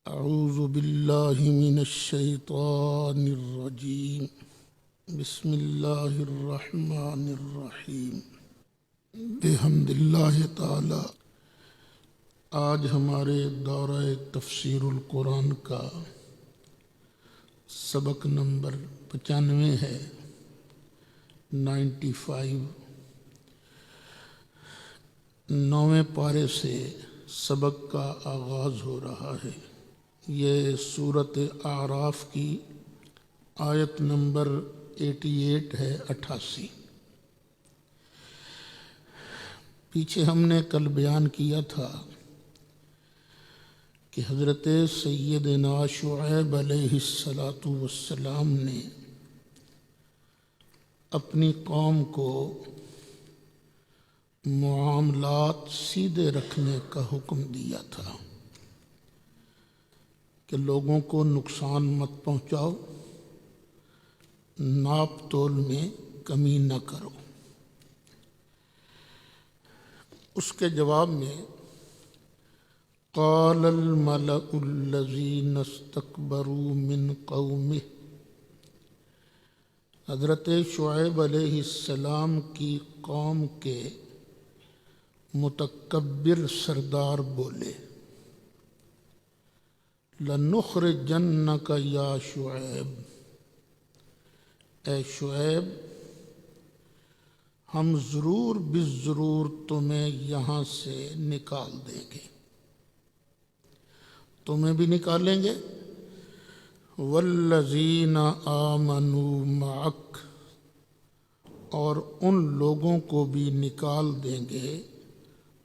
اعوذ باللہ من الشیطان الرجیم بسم اللہ الرحمن الرحیم بحمد اللہ تعالی۔ آج ہمارے دورہ تفسیر القرآن کا سبق نمبر 95 ہے، 95۔ 9ویں پارے سے سبق کا آغاز ہو رہا ہے۔ یہ سورۃ اعراف کی آیت نمبر 88 ہے، 88۔ پیچھے ہم نے کل بیان کیا تھا کہ حضرت سیدنا شعیب علیہ السلام نے اپنی قوم کو معاملات سیدھے رکھنے کا حکم دیا تھا کہ لوگوں کو نقصان مت پہنچاؤ، ناپ تول میں کمی نہ کرو۔ اس کے جواب میں قال الملأ الذین استکبروا من قومہ، حضرت شعیب علیہ السلام کی قوم کے متکبر سردار بولے، لَنُخْرِجَنَّكَ یا شعیب، اے شعیب ہم ضرور بالضرور تمہیں یہاں سے نکال دیں گے، تمہیں بھی نکالیں گے، وَالَّذِينَ آمَنُوا مَعَكَ، اور ان لوگوں کو بھی نکال دیں گے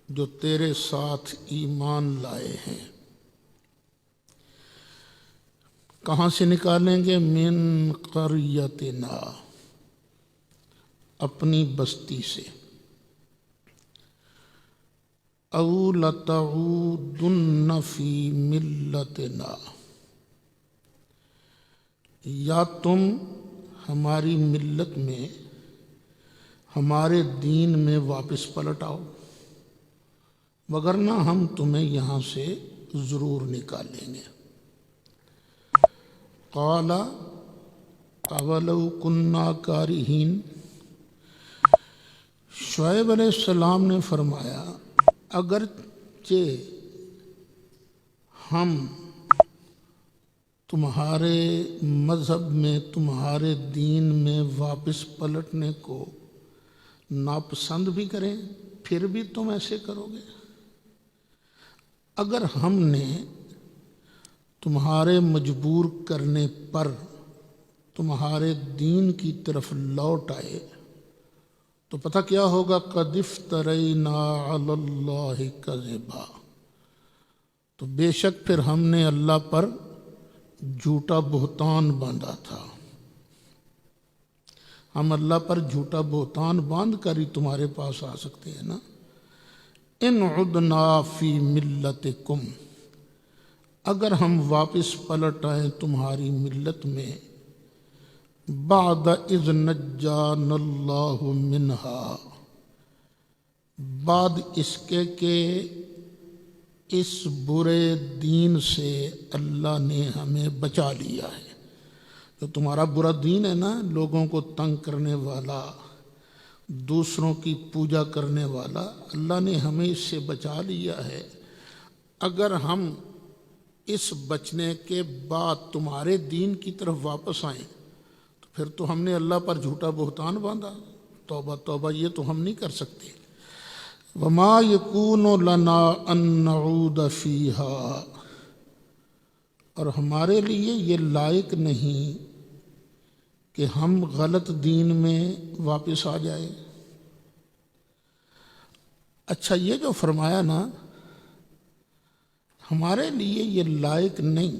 جو تیرے ساتھ ایمان لائے ہیں۔ کہاں سے نکالیں گے؟ من قریتنا، اپنی بستی سے۔ او لتعودن فی ملتنا، یا تم ہماری ملت میں، ہمارے دین میں واپس پلٹ آؤ، وگرنہ ہم تمہیں یہاں سے ضرور نکالیں گے۔ قال اولو کنا کارہین، شعیب علیہ السلام نے فرمایا اگرچہ ہم تمہارے مذہب میں، تمہارے دین میں واپس پلٹنے کو ناپسند بھی کریں، پھر بھی تم ایسے کرو گے؟ اگر ہم نے تمہارے مجبور کرنے پر تمہارے دین کی طرف لوٹ آئے تو پتہ کیا ہوگا؟ قد افترینا علی اللہ کذبا، تو بے شک پھر ہم نے اللہ پر جھوٹا بہتان باندھا تھا۔ ہم اللہ پر جھوٹا بہتان باندھ کر ہی تمہارے پاس آ سکتے ہیں نا۔ ان عدنا فی ملتکم، اگر ہم واپس پلٹ آئیں تمہاری ملت میں، بعد اذ نجانا اللہ منہا، بعد اس کے کہ اس برے دین سے اللہ نے ہمیں بچا لیا ہے۔ جو تمہارا برا دین ہے نا، لوگوں کو تنگ کرنے والا، دوسروں کی پوجا کرنے والا، اللہ نے ہمیں اس سے بچا لیا ہے۔ اگر ہم اس بچنے کے بعد تمہارے دین کی طرف واپس آئیں تو پھر تو ہم نے اللہ پر جھوٹا بہتان باندھا۔ توبہ توبہ، یہ تو ہم نہیں کر سکتے۔ وما یکون لنا ان نعود فیہا، اور ہمارے لیے یہ لائق نہیں کہ ہم غلط دین میں واپس آ جائیں۔ اچھا، یہ جو فرمایا نا، ہمارے لیے یہ لائق نہیں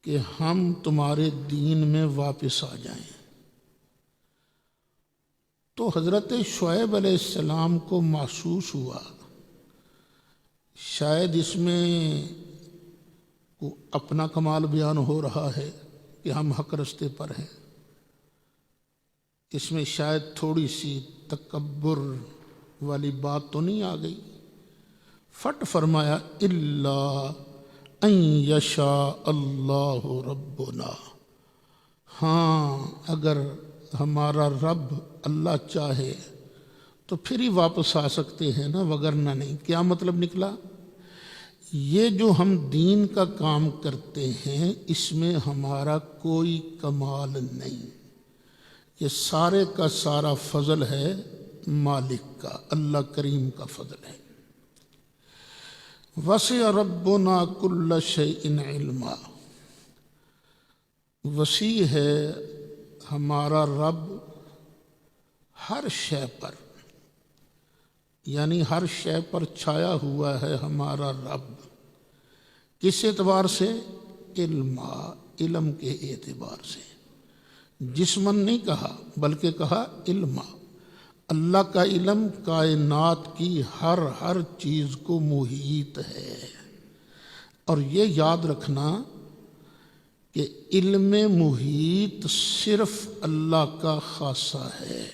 کہ ہم تمہارے دین میں واپس آ جائیں، تو حضرت شعیب علیہ السلام کو محسوس ہوا شاید اس میں اپنا کمال بیان ہو رہا ہے کہ ہم حق رستے پر ہیں، اس میں شاید تھوڑی سی تکبر والی بات تو نہیں آ گئی۔ فٹ فرمایا الا ان یشاء اللہ ربنا، ہاں اگر ہمارا رب اللہ چاہے تو پھر ہی واپس آ سکتے ہیں نا، وگرنہ نہیں۔ کیا مطلب نکلا؟ یہ جو ہم دین کا کام کرتے ہیں اس میں ہمارا کوئی کمال نہیں، یہ سارے کا سارا فضل ہے مالک کا، اللہ کریم کا فضل ہے۔ وسع ربنا کل شیء علما، وسیع ہے ہمارا رب ہر شے پر، یعنی ہر شے پر چھایا ہوا ہے ہمارا رب۔ کس اعتبار سے؟ علم کے اعتبار سے۔ جسمن نہیں کہا بلکہ کہا علما، اللہ کا علم کائنات کی ہر چیز کو محیط ہے۔ اور یہ یاد رکھنا کہ علم محیط صرف اللہ کا خاصہ ہے،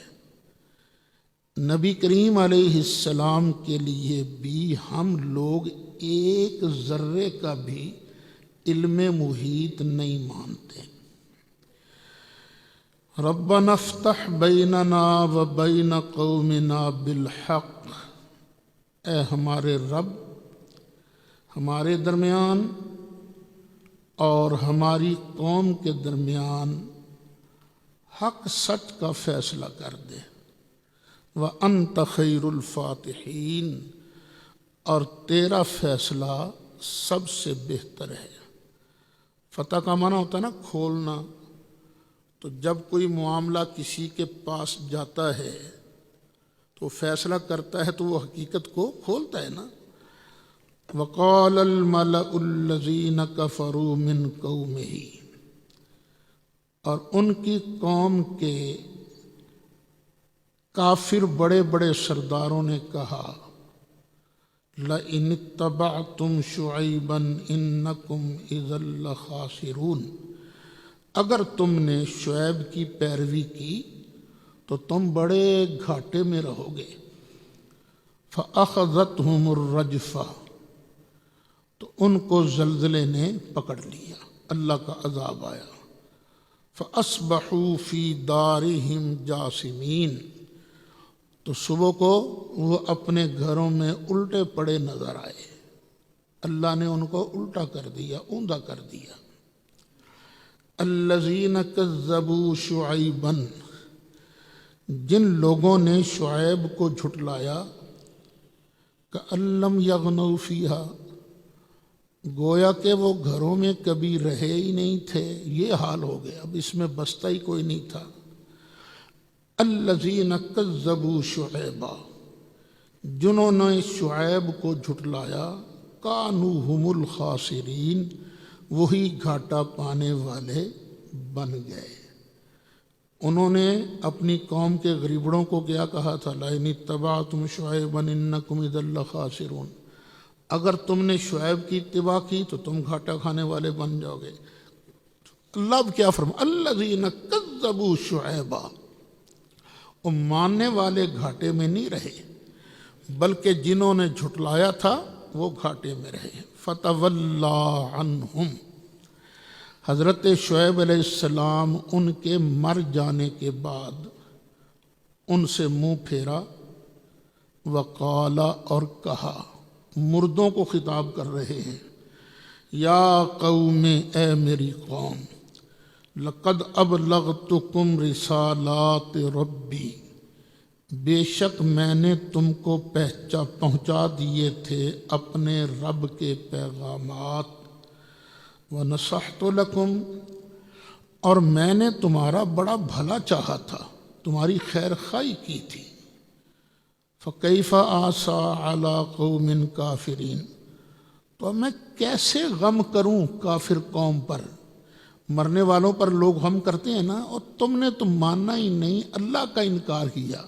نبی کریم علیہ السلام کے لیے بھی ہم لوگ ایک ذرے کا بھی علم محیط نہیں مانتے۔ ربنا افتح بیننا و بین قومنا بالحق، اے ہمارے رب ہمارے درمیان اور ہماری قوم کے درمیان حق سچ کا فیصلہ کر دے۔ وَأَنْتَ خَيْرُ الْفَاتِحِينَ، اور تیرا فیصلہ سب سے بہتر ہے۔ فتح کا معنی ہوتا ہے نا کھولنا، تو جب کوئی معاملہ کسی کے پاس جاتا ہے تو فیصلہ کرتا ہے تو وہ حقیقت کو کھولتا ہے نا۔ وَقَالَ الْمَلَأُ الَّذِينَ كَفَرُوا مِنْ قَوْمِهِ، اور ان کی قوم کے کافر بڑے بڑے سرداروں نے کہا لَإِنِ اتَّبَعْتُمْ شُعَيْبًا إِنَّكُمْ إِذًا لَخَاسِرُونَ، اگر تم نے شعیب کی پیروی کی تو تم بڑے گھاٹے میں رہو گے۔ فَأَخَذَتْهُمُ الرَّجْفَةُ، تو ان کو زلزلے نے پکڑ لیا، اللہ کا عذاب آیا۔ فَأَصْبَحُوا فِي دَارِهِمْ جَاثِمِينَ، تو صبح کو وہ اپنے گھروں میں الٹے پڑے نظر آئے، اللہ نے ان کو الٹا کر دیا، اوندا کر دیا۔ الذین کذبوا شعیبا، جن لوگوں نے شعیب کو جھٹلایا، کأن لم یغنوا فیہا، گویا کہ وہ گھروں میں کبھی رہے ہی نہیں تھے، یہ حال ہو گیا، اب اس میں بستا ہی کوئی نہیں تھا۔ الذین کذبوا شعیبا، جنہوں نے شعیب کو جھٹلایا، کانوا هم الخاسرین، وہی گھاٹا پانے والے بن گئے۔ انہوں نے اپنی قوم کے غریبڑوں کو کیا کہا تھا؟ لَإِنِ اتَّبَعْتُمْ شُعَيْبًا إِنَّكُمْ إِذًا لَخَاسِرُونَ، اگر تم نے شعیب کی اتباع کی تو تم گھاٹا کھانے والے بن جاؤ گے۔ اللہ اب کیا فرما؟ الذین کذبوا شعیبا، وہ ماننے والے گھاٹے میں نہیں رہے بلکہ جنہوں نے جھٹلایا تھا وہ گھاٹے میں رہے۔ فَتَوَلَّى عَنْهُمْ، حضرت شعیب علیہ السلام ان کے مر جانے کے بعد ان سے منہ پھیرا، وقال، اور کہا، مردوں کو خطاب کر رہے ہیں، یا قوم، اے میری قوم، لقد ابلغتکم رسالات ربی، بے شک میں نے تم کو پہنچا دیے تھے اپنے رب کے پیغامات، ونصحت لکم، اور میں نے تمہارا بڑا بھلا چاہا تھا، تمہاری خیر خواہی کی تھی۔ فکیف آسیٰ علی قوم کافرین، تو میں کیسے غم کروں کافر قوم پر؟ مرنے والوں پر لوگ غم کرتے ہیں نا، اور تم نے تو ماننا ہی نہیں، اللہ کا انکار کیا،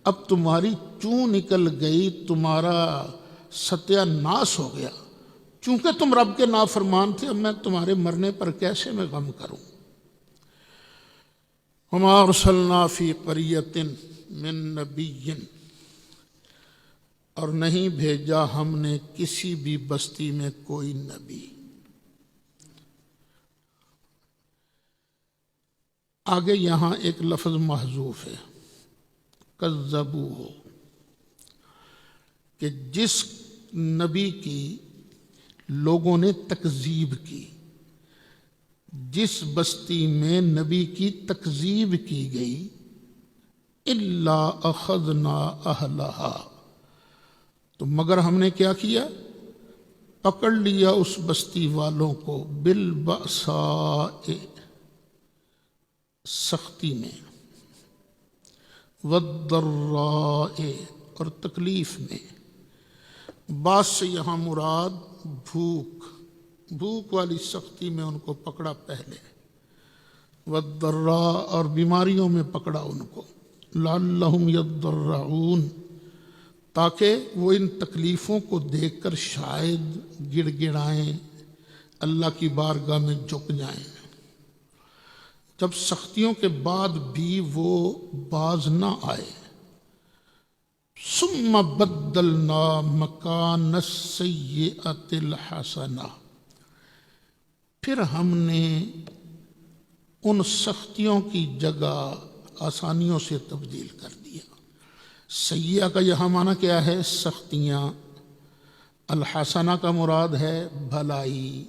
اب تمہاری چوں نکل گئی، تمہارا ستیہ ناس ہو گیا، چونکہ تم رب کے نافرمان تھے، اب میں تمہارے مرنے پر کیسے میں غم کروں۔ وما ارسلنا فی قریۃ من نبی، اور نہیں بھیجا ہم نے کسی بھی بستی میں کوئی نبی۔ آگے یہاں ایک لفظ محذوف ہے، کذبو ہو، کہ جس نبی کی لوگوں نے تکذیب کی، جس بستی میں نبی کی تکذیب کی گئی، الا اخذنا اہلہا، تو مگر ہم نے کیا کیا، پکڑ لیا اس بستی والوں کو، بالبأساء، سختی میں، والضراء، اور تکلیف میں۔ باس سے یہاں مراد بھوک والی سختی میں ان کو پکڑا پہلے، والضراء، اور بیماریوں میں پکڑا ان کو، لعلہم یضرعون، تاکہ وہ ان تکلیفوں کو دیکھ کر شاید گڑ گڑائیں، اللہ کی بارگاہ میں جھک جائیں۔ جب سختیوں کے بعد بھی وہ باز نہ آئے، ثم بدلنا مکان السیئۃ الحسنہ، پھر ہم نے ان سختیوں کی جگہ آسانیوں سے تبدیل کر دیا۔ سیئہ کا یہاں معنی کیا ہے، سختیاں، الحسنہ کا مراد ہے بھلائی،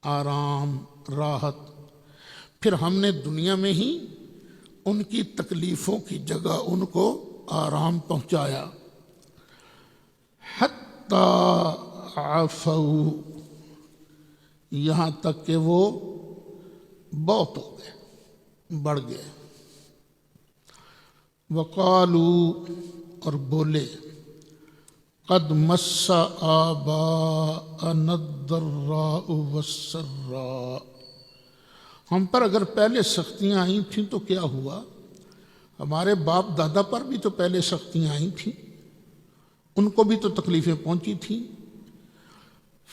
آرام، راحت۔ پھر ہم نے دنیا میں ہی ان کی تکلیفوں کی جگہ ان کو آرام پہنچایا، حتی عفوا، یہاں تک کہ وہ بہت ہو گئے، بڑھ گئے، وقالوا، اور بولے، قد مس آباءنا الضراء والسراء، ہم پر اگر پہلے سختیاں آئی تھیں تو کیا ہوا، ہمارے باپ دادا پر بھی تو پہلے سختیاں آئی تھیں، ان کو بھی تو تکلیفیں پہنچی تھیں،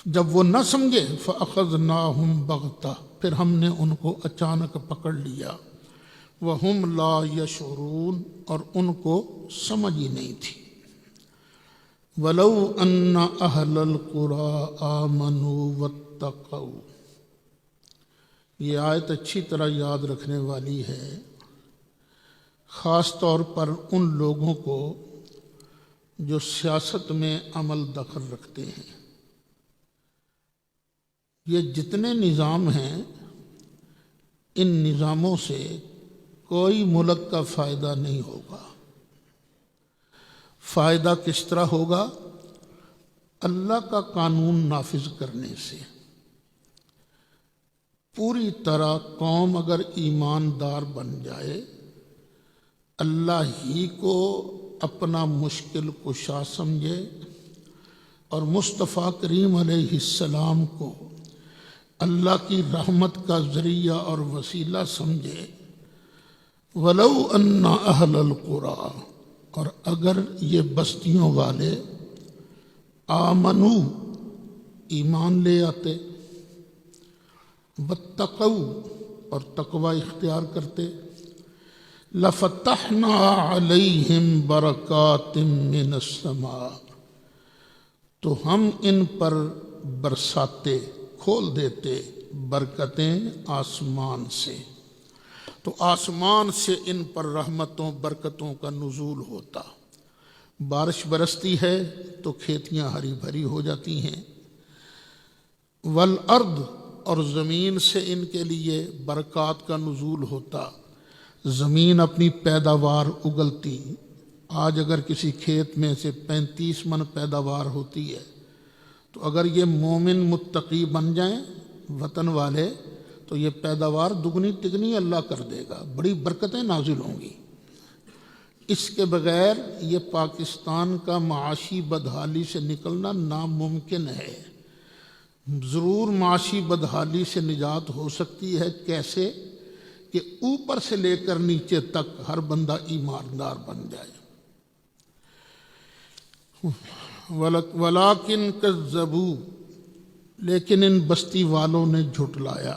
جب وہ نہ سمجھے فَأَخَذْنَاهُمْ بَغْتَةً، پھر ہم نے ان کو اچانک پکڑ لیا، وَهُمْ لَا يَشْعُرُونَ، اور ان کو سمجھ ہی نہیں تھی۔ وَلَوْ أَنَّ أَهْلَ الْقُرَىٰ آمَنُوا وَاتَّقَوْا، یہ آیت اچھی طرح یاد رکھنے والی ہے، خاص طور پر ان لوگوں کو جو سیاست میں عمل دخل رکھتے ہیں۔ یہ جتنے نظام ہیں، ان نظاموں سے کوئی ملک کا فائدہ نہیں ہوگا۔ فائدہ کس طرح ہوگا؟ اللہ کا قانون نافذ کرنے سے۔ پوری طرح قوم اگر ایماندار بن جائے، اللہ ہی کو اپنا مشکل کشا سمجھے اور مصطفیٰ کریم علیہ السلام کو اللہ کی رحمت کا ذریعہ اور وسیلہ سمجھے، وَلَوْ أَنَّ أَهْلَ الْقُرَىٰ، اور اگر یہ بستیوں والے آمنو، ایمان لے آتے، واتقوا، اور تقوی اختیار کرتے، لفتحنا علیہم برکات من السماء، تو ہم ان پر برساتے، کھول دیتے برکتیں آسمان سے، تو آسمان سے ان پر رحمتوں برکتوں کا نزول ہوتا، بارش برستی ہے تو کھیتیاں ہری بھری ہو جاتی ہیں، والارض، اور زمین سے ان کے لیے برکات کا نزول ہوتا، زمین اپنی پیداوار اگلتی۔ آج اگر کسی کھیت میں سے 35 من پیداوار ہوتی ہے، تو اگر یہ مومن متقی بن جائیں وطن والے، تو یہ پیداوار دگنی تگنی اللہ کر دے گا، بڑی برکتیں نازل ہوں گی۔ اس کے بغیر یہ پاکستان کا معاشی بدحالی سے نکلنا ناممکن ہے۔ ضرور معاشی بدحالی سے نجات ہو سکتی ہے، کیسے؟ کہ اوپر سے لے کر نیچے تک ہر بندہ ایماندار بن جائے۔ وَلَٰكِن كَذَّبُوا، لیکن ان بستی والوں نے جھٹلایا،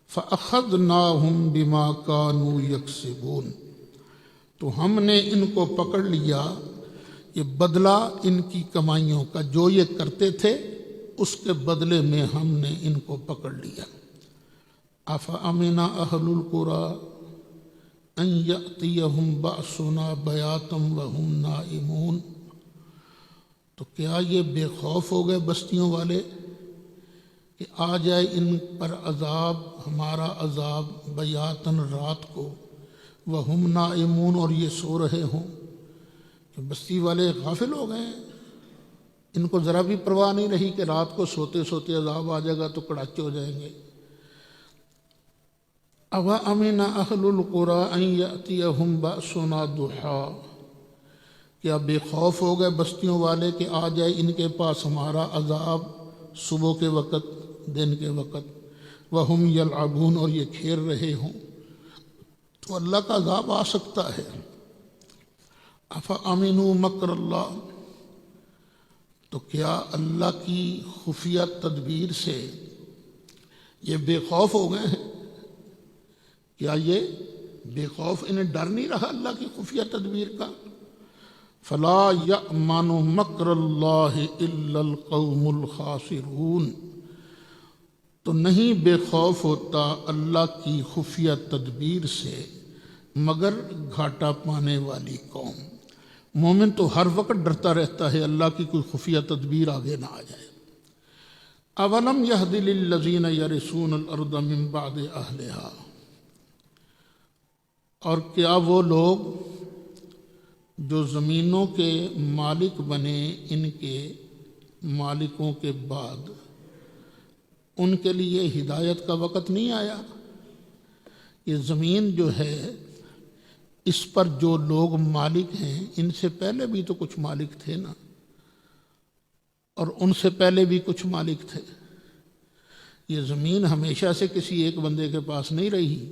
فَأَخَذْنَاهُمْ بِمَا كَانُوا يَكْسِبُونَ، تو ہم نے ان کو پکڑ لیا، یہ بدلہ ان کی کمائیوں کا، جو یہ کرتے تھے اس کے بدلے میں ہم نے ان کو پکڑ لیا۔ افامن اہل القری ان یأتیہم بأسنا بیاتا وہم نائمون، تو کیا یہ بے خوف ہو گئے بستیوں والے کہ آ جائے ان پر عذاب، ہمارا عذاب، بیاتن رات کو، وہم نائمون اور یہ سو رہے ہوں؟ کہ بستی والے غافل ہو گئے ہیں، ان کو ذرا بھی پرواہ نہیں رہی کہ رات کو سوتے سوتے عذاب آ جائے گا تو کڑاچے ہو جائیں گے۔ اوامن اہل القری ان یأتیہم بأسنا ضحیٰ، کیا بے خوف ہو گئے بستیوں والے کہ آ جائے ان کے پاس ہمارا عذاب صبح کے وقت، دن کے وقت، وہم یلعبون اور یہ کھیل رہے ہوں؟ تو اللہ کا عذاب آ سکتا ہے۔ افامنوا مکر اللہ، تو کیا اللہ کی خفیہ تدبیر سے یہ بے خوف ہو گئے ہیں؟ کیا یہ بے خوف، انہیں ڈر نہیں رہا اللہ کی خفیہ تدبیر کا؟ فلا یأمن مکر اللہ الا القوم الخاسرون، تو نہیں بے خوف ہوتا اللہ کی خفیہ تدبیر سے مگر گھاٹا پانے والی قوم۔ مومن تو ہر وقت ڈرتا رہتا ہے اللہ کی کوئی خفیہ تدبیر آگے نہ آ جائے۔ اولم یہد للذین یرثون الارض من بعد اہلہا، اور کیا وہ لوگ جو زمینوں کے مالک بنے ان کے مالکوں کے بعد، ان کے لیے ہدایت کا وقت نہیں آیا؟ یہ زمین جو ہے اس پر جو لوگ مالک ہیں ان سے پہلے بھی تو کچھ مالک تھے نا، اور ان سے پہلے بھی کچھ مالک تھے۔ یہ زمین ہمیشہ سے کسی ایک بندے کے پاس نہیں رہی،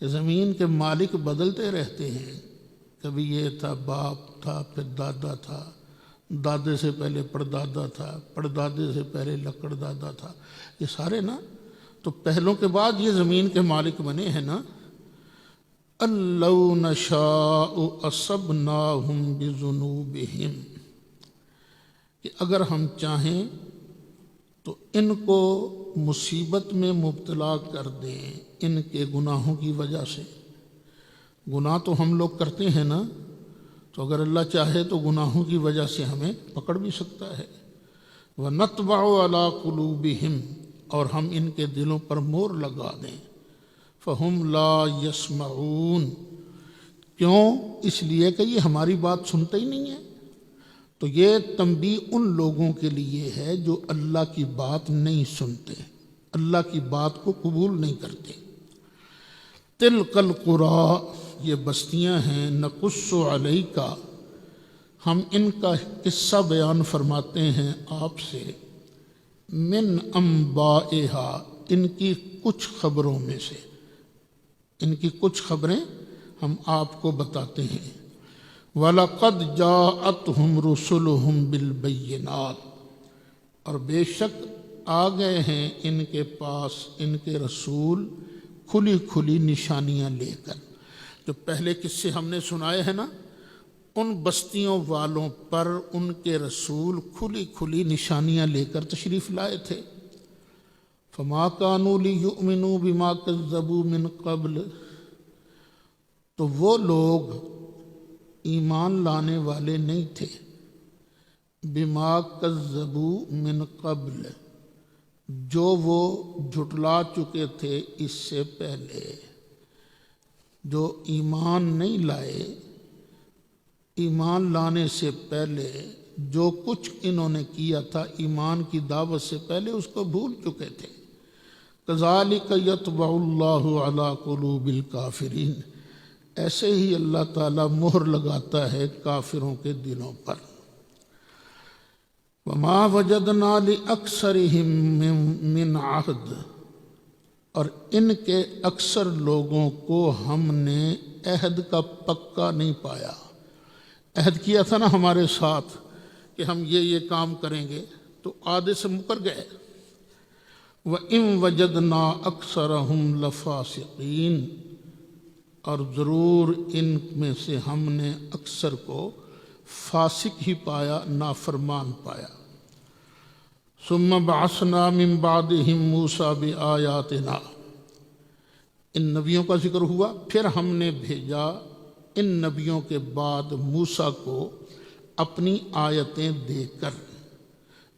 یہ زمین کے مالک بدلتے رہتے ہیں۔ کبھی یہ تھا، باپ تھا، پھر دادا تھا، دادے سے پہلے پردادا تھا، پردادے سے پہلے لکڑ دادا تھا، یہ سارے نا تو پہلوں کے بعد یہ زمین کے مالک بنے ہیں نا۔ ان لو نشاء اصبناہم بذنوبہم، کہ اگر ہم چاہیں تو ان کو مصیبت میں مبتلا کر دیں ان کے گناہوں کی وجہ سے۔ گناہ تو ہم لوگ کرتے ہیں نا، تو اگر اللہ چاہے تو گناہوں کی وجہ سے ہمیں پکڑ بھی سکتا ہے۔ وَنَطْبَعُ عَلَىٰ قُلُوبِهِمْ، اور ہم ان کے دلوں پر مور لگا دیں۔ فَهُمْ لَا يَسْمَعُونَ، کیوں؟ اس لیے کہ یہ ہماری بات سنتے ہی نہیں ہیں۔ تو یہ تنبیہ ان لوگوں کے لیے ہے جو اللہ کی بات نہیں سنتے، اللہ کی بات کو قبول نہیں کرتے۔ تِلْكَ الْقُرَىٰ، یہ بستیاں ہیں، نقص علیک، ہم ان کا قصہ بیان فرماتے ہیں آپ سے، من انبائہا، ان کی کچھ خبروں میں سے، ان کی کچھ خبریں ہم آپ کو بتاتے ہیں۔ وَلَقَدْ جَاءَتْهُمْ رُسُلُهُمْ بِالْبَيِّنَاتِ، اور بے شک آ گئے ہیں ان کے پاس ان کے رسول کھلی کھلی نشانیاں لے کر۔ جو پہلے قصے ہم نے سنائے ہیں نا، ان بستیوں والوں پر ان کے رسول کھلی کھلی نشانیاں لے کر تشریف لائے تھے۔ فما كانوا ليؤمنوا بما كذبوا من قبل، تو وہ لوگ ایمان لانے والے نہیں تھے، بما كذبوا من قبل، جو وہ جھٹلا چکے تھے اس سے پہلے، جو ایمان نہیں لائے، ایمان لانے سے پہلے جو کچھ انہوں نے کیا تھا ایمان کی دعوت سے پہلے اس کو بھول چکے تھے۔ کذالک یطبع اللہ علی قلوب الکافرین، ایسے ہی اللہ تعالیٰ مہر لگاتا ہے کافروں کے دلوں پر۔ وما وجدنا لاکثرہم من عہد، اور ان کے اکثر لوگوں کو ہم نے عہد کا پکا نہیں پایا۔ عہد کیا تھا نا ہمارے ساتھ کہ ہم یہ کام کریں گے، تو آدھے سے مکر گئے۔ وَإِن وَجَدْنَا أَكْثَرَهُمْ لَفَاسِقِينَ، اور ضرور ان میں سے ہم نے اکثر کو فاسق ہی پایا، نافرمان پایا۔ ثم بعثنا من بعدهم موسیٰ بآیاتنا، ان نبیوں کا ذکر ہوا، پھر ہم نے بھیجا ان نبیوں کے بعد موسیٰ کو اپنی آیتیں دے کر،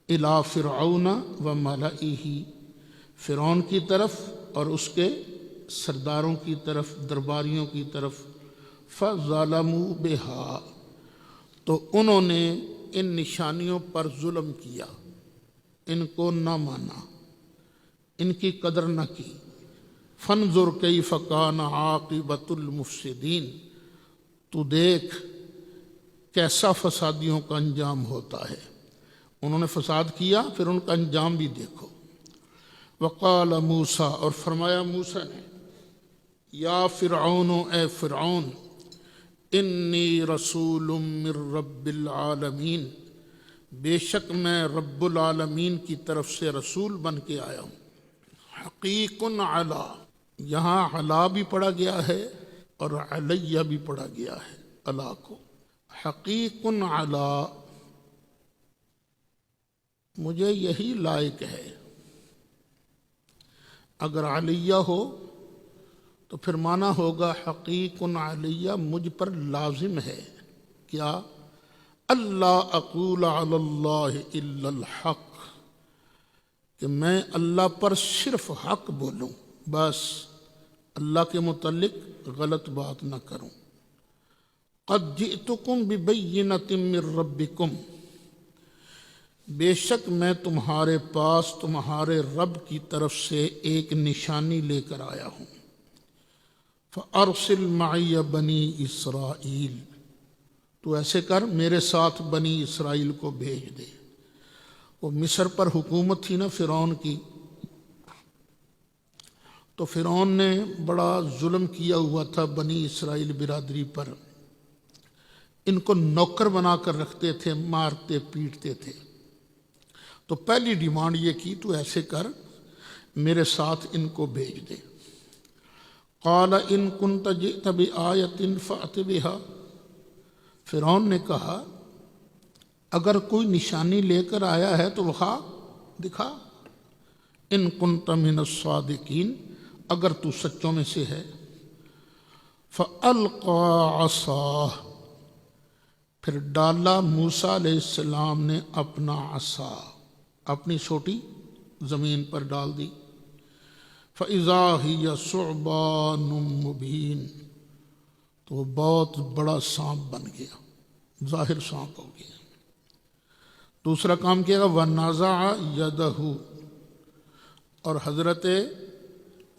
الی فرعون و ملئہ، فرعون کی طرف اور اس کے سرداروں کی طرف، درباریوں کی طرف، فظلموا بہا، تو انہوں نے ان نشانیوں پر ظلم کیا، ان کو نہ مانا، ان کی قدر نہ کی۔ فانظر کیف کان عاقبۃ المفسدین، تو دیکھ کیسا فسادیوں کا انجام ہوتا ہے۔ انہوں نے فساد کیا، پھر ان کا انجام بھی دیکھو۔ وقال موسیٰ، اور فرمایا موسیٰ نے، یا فرعون، اے فرعون، انی رسول من رب العالمین، بے شک میں رب العالمین کی طرف سے رسول بن کے آیا ہوں۔ حقیق علی، یہاں علا بھی پڑھا گیا ہے اور علیہ بھی پڑھا گیا ہے، علا کو۔ حقیق علی، مجھے یہی لائق ہے۔ اگر علیہ ہو تو پھر معنی ہوگا حقیق علیہ، مجھ پر لازم ہے کیا؟ اللہ اقول علی اللہ الا الحق، کہ میں اللہ پر صرف حق بولوں، بس اللہ کے متعلق غلط بات نہ کروں۔ قد جئتکم ببینۃ من ربکم، بے شک میں تمہارے پاس تمہارے رب کی طرف سے ایک نشانی لے کر آیا ہوں۔ فارسل معی بنی اسرائیل، تو ایسے کر میرے ساتھ بنی اسرائیل کو بھیج دے۔ وہ مصر پر حکومت تھی نا فرعون کی، تو فرعون نے بڑا ظلم کیا ہوا تھا بنی اسرائیل برادری پر، ان کو نوکر بنا کر رکھتے تھے، مارتے پیٹتے تھے۔ تو پہلی ڈیمانڈ یہ کی، تو ایسے کر میرے ساتھ ان کو بھیج دے۔ قال ان کنت جئت بآیۃ فأت بہا، فرعون نے کہا اگر کوئی نشانی لے کر آیا ہے تو وہ دکھا۔ ان کنت من الصادقین، اگر تو سچوں میں سے ہے۔ فألقى عصاه، پھر ڈالا موسیٰ علیہ السلام نے اپنا عصا، اپنی چھوٹی زمین پر ڈال دی۔ فإذا هي ثعبان مبین، تو وہ بہت بڑا سانپ بن گیا، ظاہر سانپ ہو گیا۔ دوسرا کام کیا گا، وَنَزَعَ يَدَهُ، اور حضرت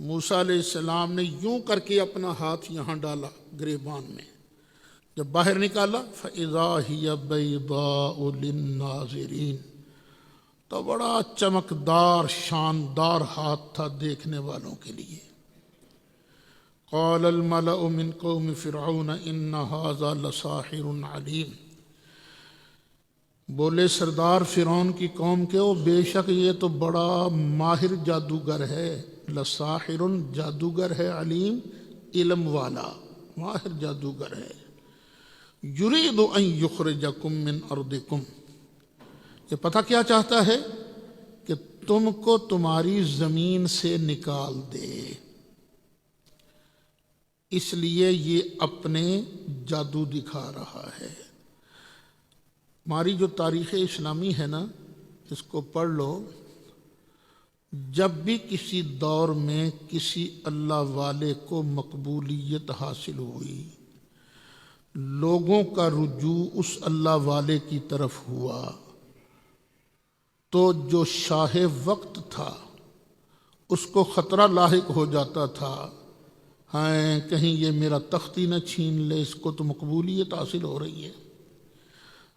موسیٰ علیہ السلام نے یوں کر کے اپنا ہاتھ یہاں ڈالا گریبان میں، جب باہر نکالا فَإِذَا هِيَ بَيْضَاءُ لِلنَّاظِرِينَ، تو بڑا چمکدار شاندار ہاتھ تھا دیکھنے والوں کے لیے۔ قال الملأ من قوم فرعون ان هذا لساحر علیم، بولے سردار فرعون کی قوم کے، وہ بے شک یہ تو بڑا ماہر جادوگر ہے، لساحر جادوگر ہے، علیم علم والا، ماہر جادوگر ہے۔ یرید ان یخرجکم من ارضکم، یہ پتہ کیا چاہتا ہے کہ تم کو تمہاری زمین سے نکال دے، اس لیے یہ اپنے جادو دکھا رہا ہے۔ ہماری جو تاریخ اسلامی ہے نا، اس کو پڑھ لو، جب بھی کسی دور میں کسی اللہ والے کو مقبولیت حاصل ہوئی، لوگوں کا رجوع اس اللہ والے کی طرف ہوا، تو جو شاہ وقت تھا اس کو خطرہ لاحق ہو جاتا تھا، ہاں کہیں یہ میرا تخت ہی نہ چھین لے، اس کو تو مقبولیت حاصل ہو رہی ہے۔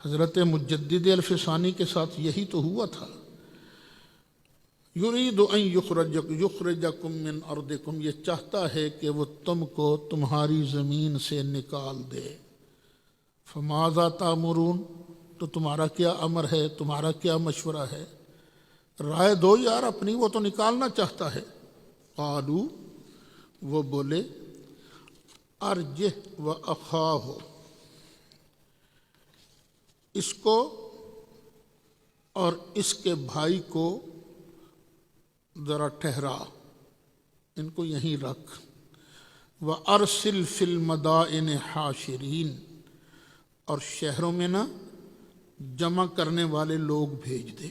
حضرت مجدد الفسانی کے ساتھ یہی تو ہوا تھا۔ یرید ان یخرجکم من ارضکم، یہ چاہتا ہے کہ وہ تم کو تمہاری زمین سے نکال دے۔ فماذا تأمرون، تو تمہارا کیا امر ہے، تمہارا کیا مشورہ ہے، رائے دو یار اپنی، وہ تو نکالنا چاہتا ہے۔ قالوا، وہ بولے، ارجہ واخاہ، اس کو اور اس کے بھائی کو ذرا ٹھہرا، ان کو یہیں رکھ، وَأَرْسِلْ فِي الْمَدَائِنِ حَاشِرِينَ، اور شہروں میں نا جمع کرنے والے لوگ بھیج دے،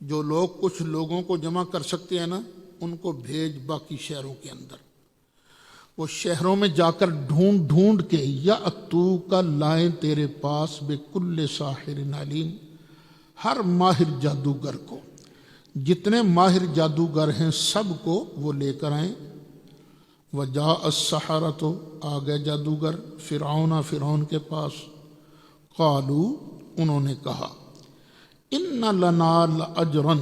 جو لوگ کچھ لوگوں کو جمع کر سکتے ہیں نا ان کو بھیج باقی شہروں کے اندر، وہ شہروں میں جا کر ڈھونڈ ڈھونڈ کے یأتوک لائیں تیرے پاس بکل ساحر علیم، ہر ماہر جادوگر کو، جتنے ماہر جادوگر ہیں سب کو وہ لے کر آئیں۔ وجاء السحرۃ، آ گئے جادوگر فرعون کے پاس، قالو، انہوں نے کہا، ان لنا لاجرا،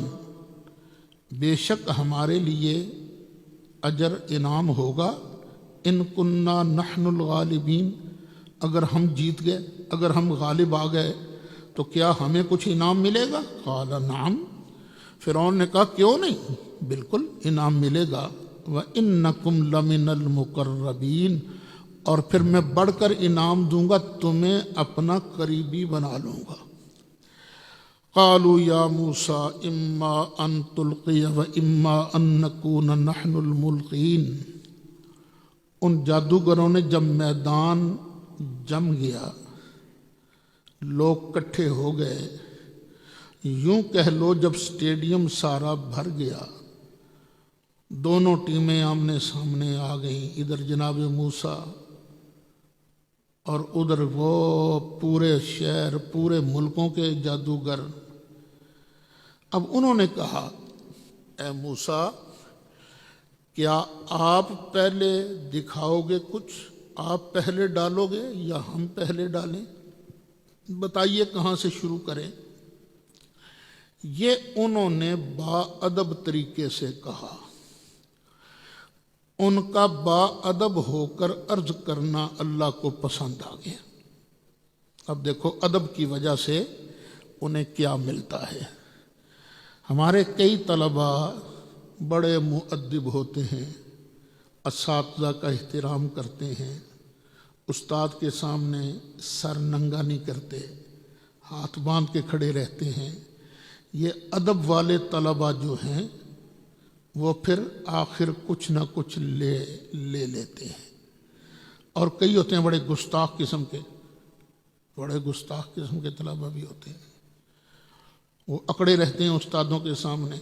بے شک ہمارے لیے اجر انعام ہوگا، ان کننا نحن الغالبین، اگر ہم جیت گئے، اگر ہم غالب آ گئے تو کیا ہمیں کچھ انعام ملے گا؟ قال نعم، فرعون نے کہا کیوں نہیں، بالکل انعام ملے گا، وَإِنَّكُمْ لَمِنَ الْمُقَرَّبِينَ، اور پھر میں بڑھ کر انعام دوں گا، تمہیں اپنا قریبی بنا لوں گا۔ قالوا یا موسیٰ اما ان تلقی واما ان نکون نحن الملقین، ان جادوگروں نے جب میدان جم گیا، لوگ کٹھے ہو گئے، یوں کہہ لو جب سٹیڈیم سارا بھر گیا، دونوں ٹیمیں آمنے سامنے آ گئیں، ادھر جناب موسیٰ اور ادھر وہ پورے شہر پورے ملکوں کے جادوگر۔ اب انہوں نے کہا، اے موسیٰ کیا آپ پہلے دکھاؤ گے کچھ، آپ پہلے ڈالو گے یا ہم پہلے ڈالیں؟ بتائیے کہاں سے شروع کریں؟ یہ انہوں نے با ادب طریقے سے کہا، ان کا با ادب ہو کر عرض کرنا اللہ کو پسند آ گیا۔ اب دیکھو ادب کی وجہ سے انہیں کیا ملتا ہے۔ ہمارے کئی طلباء بڑے مؤدب ہوتے ہیں، اساتذہ کا احترام کرتے ہیں، استاد کے سامنے سر ننگا نہیں کرتے، ہاتھ باندھ کے کھڑے رہتے ہیں۔ یہ ادب والے طلباء جو ہیں وہ پھر آخر کچھ نہ کچھ لے لیتے ہیں، اور کئی ہوتے ہیں بڑے گستاخ قسم کے، بڑے گستاخ قسم کے طلباء بھی ہوتے ہیں، وہ اکڑے رہتے ہیں استادوں کے سامنے،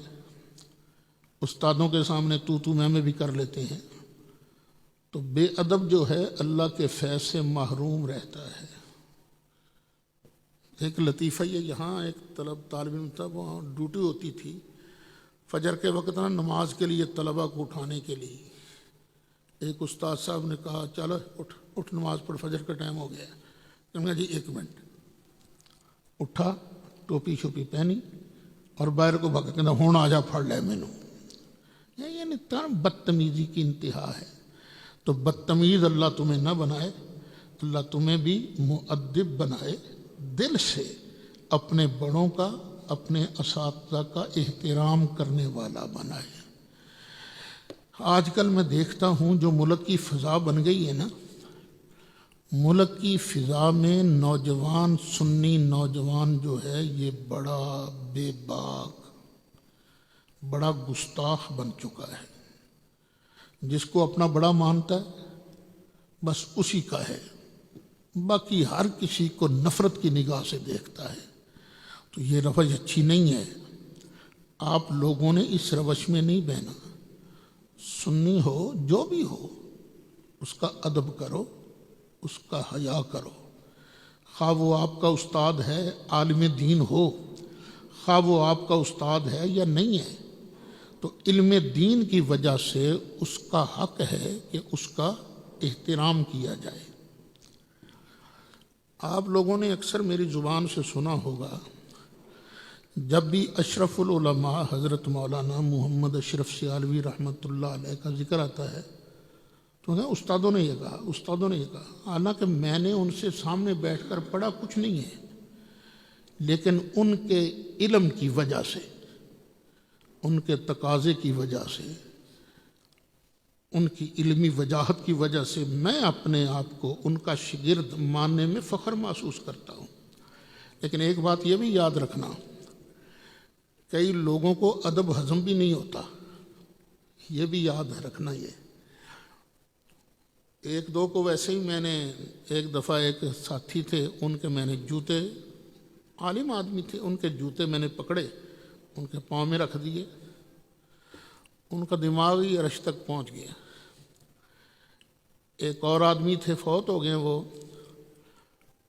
استادوں کے سامنے تو میں بھی کر لیتے ہیں۔ تو بے ادب جو ہے اللہ کے فیض سے محروم رہتا ہے۔ ایک لطیفہ یہ، یہاں ایک طالب علم تھا، وہاں ڈیوٹی ہوتی تھی فجر کے وقت نا نماز کے لیے طلباء کو اٹھانے کے لیے، ایک استاد صاحب نے کہا چلو اٹھ نماز پڑھ، فجر کا ٹائم ہو گیا۔ انہوں نے کہا جی 1 منٹ، اٹھا، ٹوپی شوپی پہنی اور باہر کو بھاگا، کہنا ہون آ جا پڑھ لے مینوں۔ یعنی بدتمیزی کی انتہا ہے۔ تو بدتمیز اللہ تمہیں نہ بنائے، اللہ تمہیں بھی مؤدب بنائے، دل سے اپنے بڑوں کا، اپنے اساتذہ کا احترام کرنے والا بنائے۔ آج کل میں دیکھتا ہوں جو ملک کی فضا بن گئی ہے نا، ملک کی فضا میں نوجوان، سنی نوجوان جو ہے یہ بڑا بے باک، بڑا گستاخ بن چکا ہے۔ جس کو اپنا بڑا مانتا ہے بس اسی کا ہے، باقی ہر کسی کو نفرت کی نگاہ سے دیکھتا ہے۔ تو یہ روش اچھی نہیں ہے، آپ لوگوں نے اس روش میں نہیں بہنا۔ سنی ہو جو بھی ہو اس کا ادب کرو، اس کا حیا کرو، خواہ وہ آپ کا استاد ہے، عالم دین ہو، خواہ وہ آپ کا استاد ہے یا نہیں ہے، تو علم دین کی وجہ سے اس کا حق ہے کہ اس کا احترام کیا جائے۔ آپ لوگوں نے اکثر میری زبان سے سنا ہوگا، جب بھی اشرف العلماء حضرت مولانا محمد اشرف سیالوی رحمۃ اللہ علیہ کا ذکر آتا ہے تو استادوں نے یہ کہا، استادوں نے یہ کہا، حالانکہ میں نے ان سے سامنے بیٹھ کر پڑھا کچھ نہیں ہے، لیکن ان کے علم کی وجہ سے، ان کے تقاضے کی وجہ سے، ان کی علمی وجاہت کی وجہ سے میں اپنے آپ کو ان کا شاگرد ماننے میں فخر محسوس کرتا ہوں۔ لیکن ایک بات یہ بھی یاد رکھنا، کئی لوگوں کو ادب ہضم بھی نہیں ہوتا، یہ بھی یاد رکھنا۔ یہ ایک دو کو ویسے ہی میں نے ایک دفعہ، ایک ساتھی تھے ان کے میں نے جوتے، عالم آدمی تھے، ان کے جوتے میں نے پکڑے، ان کے پاؤں میں رکھ دیے، ان کا دماغی عرش تک پہنچ گیا۔ ایک اور آدمی تھے، فوت ہو گئے وہ۔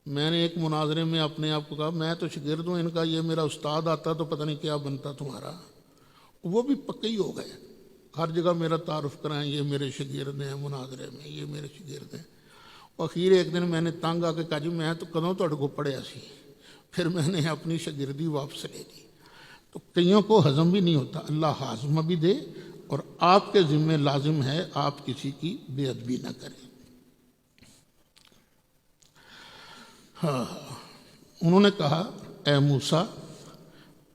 میں نے ایک مناظرے میں اپنے آپ کو کہا میں تو شاگرد ہوں ان کا، یہ میرا استاد آتا تو پتہ نہیں کیا بنتا تمہارا۔ وہ بھی پکے ہی ہو گئے، ہر جگہ میرا تعارف کرائیں، یہ میرے شاگرد ہیں، مناظرے میں یہ میرے شاگرد ہیں۔ اخیر ایک دن میں نے تنگ آ کے کہا جی میں تو کدوں تہاڈے کو پڑھیا سی، پھر میں نے اپنی شاگردی واپس لے لی۔ تو کئیوں کو ہضم بھی نہیں ہوتا، اللہ ہاضمہ بھی دے، اور آپ کے ذمہ لازم ہے آپ کسی کی بے ادبی نہ کریں۔ انہوں نے کہا اے موسیٰ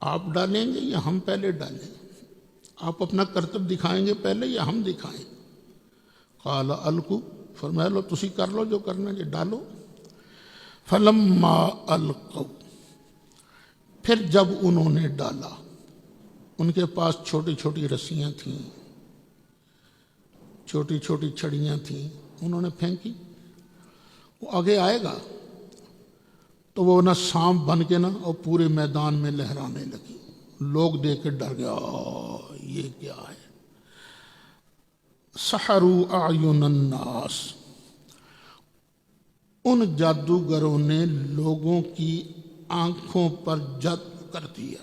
آپ ڈالیں گے یا ہم پہلے ڈالیں؟ آپ اپنا کرتب دکھائیں گے پہلے یا ہم دکھائیں؟ قال القوا، فرمایا لو تسی کر لو جو کرنا جی، ڈالو۔ فلما القوا، پھر جب انہوں نے ڈالا، ان کے پاس چھوٹی چھوٹی رسیاں تھیں، چھوٹی چھوٹی چھڑیاں تھیں، انہوں نے پھینکی۔ وہ آگے آئے گا تو وہ نہ سانپ بن کے نہ اور پورے میدان میں لہرانے لگی۔ لوگ دیکھ کے ڈر گیا، یہ کیا ہے؟ سحروا اعین الناس، ان جادوگروں نے لوگوں کی آنکھوں پر جادو کر دیا۔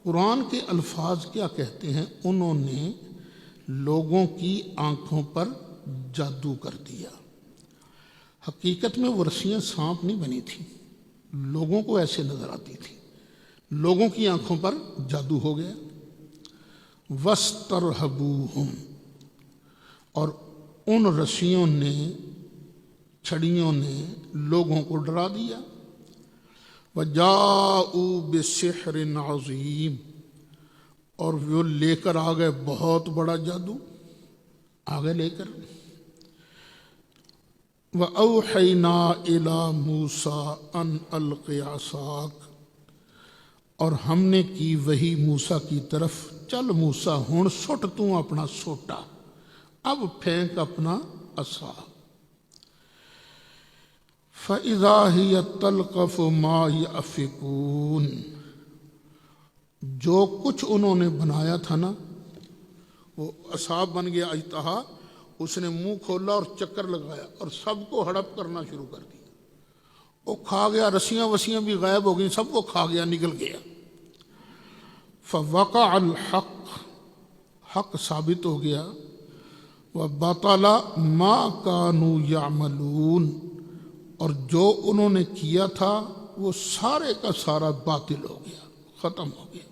قرآن کے الفاظ کیا کہتے ہیں؟ انہوں نے لوگوں کی آنکھوں پر جادو کر دیا۔ حقیقت میں وہ رسیاں سانپ نہیں بنی تھیں، لوگوں کو ایسے نظر آتی تھی، لوگوں کی آنکھوں پر جادو ہو گیا۔ وَاسْتَرْهَبُوهُمْ، اور ان رسیوں نے، چھڑیوں نے لوگوں کو ڈرا دیا۔ وَجَاءُوا بِسِحْرٍ عَظِيمٍ، اور وہ لے کر آ گئے بہت بڑا جادو، آگے لے کر۔ وَأَوْحَيْنَا إِلَى مُوسَىٰ أَنْ أَلْقِ عَصَاكَ، اور ہم نے کی وحی موسیٰ کی طرف، چل موسیٰ ہن سٹ تو اپنا سوٹا، اب پھینک اپنا عصا۔ فَإِذَا هِيَ تَلْقَفُ مَا يَأْفِكُونَ، جو کچھ انہوں نے بنایا تھا نا، وہ عصا بن گیا اجتہا، اس نے منہ کھولا اور چکر لگایا اور سب کو ہڑپ کرنا شروع کر دیا۔ وہ کھا گیا، رسیاں وسیاں بھی غائب ہو گئیں، سب وہ کھا گیا، نکل گیا۔ فَوَقَعَ الْحَقُّ، حق ثابت ہو گیا۔ وَبَطَلَ مَا كَانُوا يَعْمَلُونَ، اور جو انہوں نے کیا تھا وہ سارے کا سارا باطل ہو گیا، ختم ہو گیا۔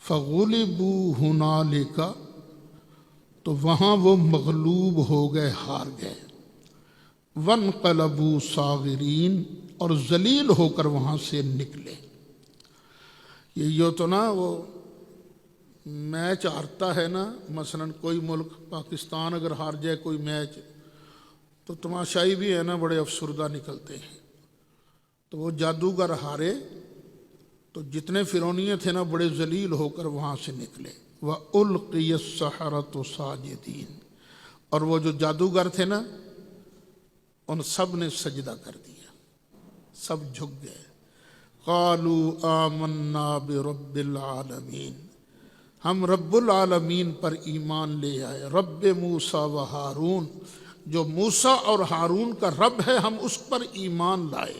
فَغُلِبُوا هُنَالِكَ، تو وہاں وہ مغلوب ہو گئے، ہار گئے۔ وَانْقَلَبُوا صَاغِرِينَ، اور ذلیل ہو کر وہاں سے نکلے۔ یہ تو نا وہ میچ ہارتا ہے نا، مثلا کوئی ملک، پاکستان اگر ہار جائے کوئی میچ تو تماشائی بھی ہے نا بڑے افسردہ نکلتے ہیں۔ تو وہ جادوگر ہارے تو جتنے فرعونیے تھے نا بڑے ذلیل ہو کر وہاں سے نکلے۔ وَأُلْقِيَ السَّحَرَةُ سَاجِدِينَ، اور وہ جو جادوگر تھے نا ان سب نے سجدہ کر دیا، سب جھک گئے۔ قَالُوا آمَنَّا بِرَبِّ الْعَالَمِينَ، ہم رب العالمین پر ایمان لے آئے، رب موسیٰ و ہارون، جو موسیٰ اور ہارون کا رب ہے ہم اس پر ایمان لائے۔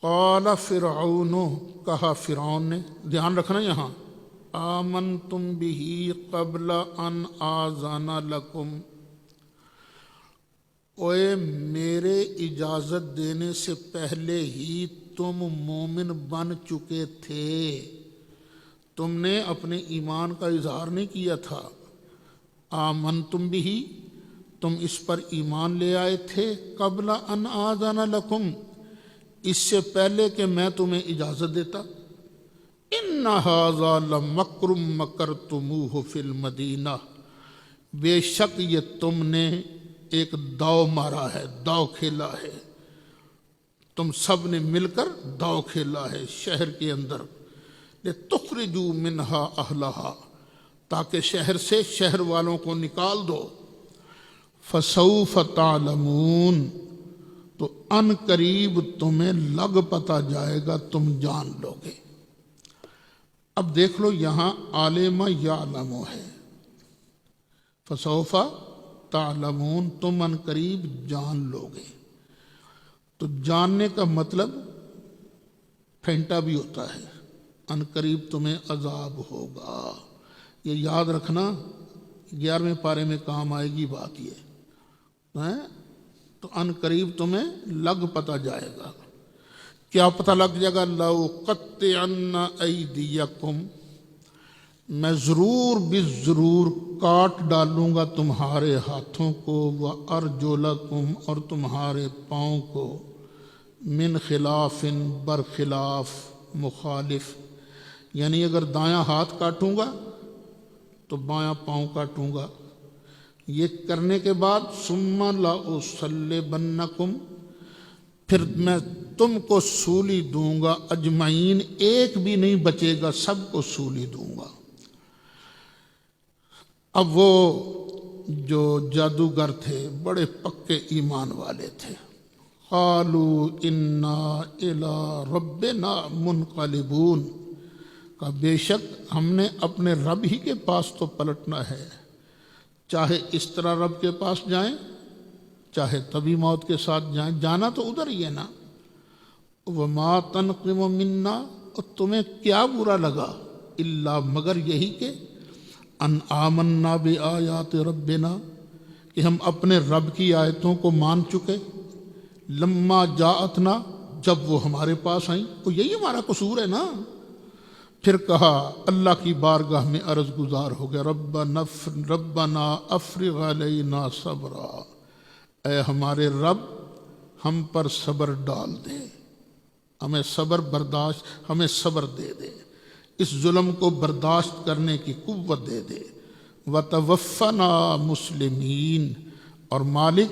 قال فرعون، کہا فرعون نے، دھیان رکھنا یہاں، آمنتم بہ قبل ان آذن لکم، اوے میرے اجازت دینے سے پہلے ہی تم مومن بن چکے تھے، تم نے اپنے ایمان کا اظہار نہیں کیا تھا۔ آمنتم بہ، تم اس پر ایمان لے آئے تھے، قبل ان آذن لکم، اس سے پہلے کہ میں تمہیں اجازت دیتا۔ ان ھذا لمکر مکرتموہ فی المدینہ، بے شک یہ تم نے ایک داؤ مارا ہے، داؤ کھیلا ہے تم سب نے مل کر داؤ کھیلا ہے شہر کے اندر، لِتُخْرِجُوا مِنْهَا أَهْلَهَا، تاکہ شہر سے شہر والوں کو نکال دو۔ فَسَوْفَ تَعْلَمُونَ، تو ان قریب تمہیں لگ پتہ جائے گا، تم جان لو گے۔ اب دیکھ لو یہاں عالم یعلم ہے، فسوف تعلمون، تم ان قریب جان لو گے۔ تو جاننے کا مطلب پھینٹا بھی ہوتا ہے، ان قریب تمہیں عذاب ہوگا۔ یہ یاد رکھنا، 11ویں پارے میں کام آئے گی بات یہ ہے۔ تو ان قریب تمہیں لگ پتہ جائے گا۔ کیا پتہ لگ جائے گا؟ لَأُقَطِّعَنَّ أَيْدِيَكُمْ، میں ضرور ضرور کاٹ ڈالوں گا تمہارے ہاتھوں کو، وَأَرْجُلَكُمْ، اور تمہارے پاؤں کو، من خلاف، برخلاف، مخالف، یعنی اگر دایاں ہاتھ کاٹوں گا تو بایاں پاؤں کاٹوں گا۔ یہ کرنے کے بعد ثم لأصلبنکم، پھر میں تم کو سولی دوں گا، اجمعین، ایک بھی نہیں بچے گا، سب کو سولی دوں گا۔ اب وہ جو جادوگر تھے بڑے پکے ایمان والے تھے، قالوا انا الی ربنا منقلبون، کہ بے شک ہم نے اپنے رب ہی کے پاس تو پلٹنا ہے، چاہے اس طرح رب کے پاس جائیں، چاہے تبھی موت کے ساتھ جائیں، جانا تو ادھر ہی ہے نا۔ وما تنقم منا، اور تمہیں کیا برا لگا، الا، مگر یہی کہ ان آمنا بآیات ربنا، کہ ہم اپنے رب کی آیتوں کو مان چکے، لما جاءتنا، جب وہ ہمارے پاس آئیں، تو یہی ہمارا قصور ہے نا۔ پھر کہا اللہ کی بارگاہ میں عرض گزار ہو گیا، ربنا افرغ علینا صبرا، اے ہمارے رب ہم پر صبر ڈال دے، ہمیں صبر برداشت، ہمیں صبر دے دے، اس ظلم کو برداشت کرنے کی قوت دے دے۔ وتوفنا مسلمین، اور مالک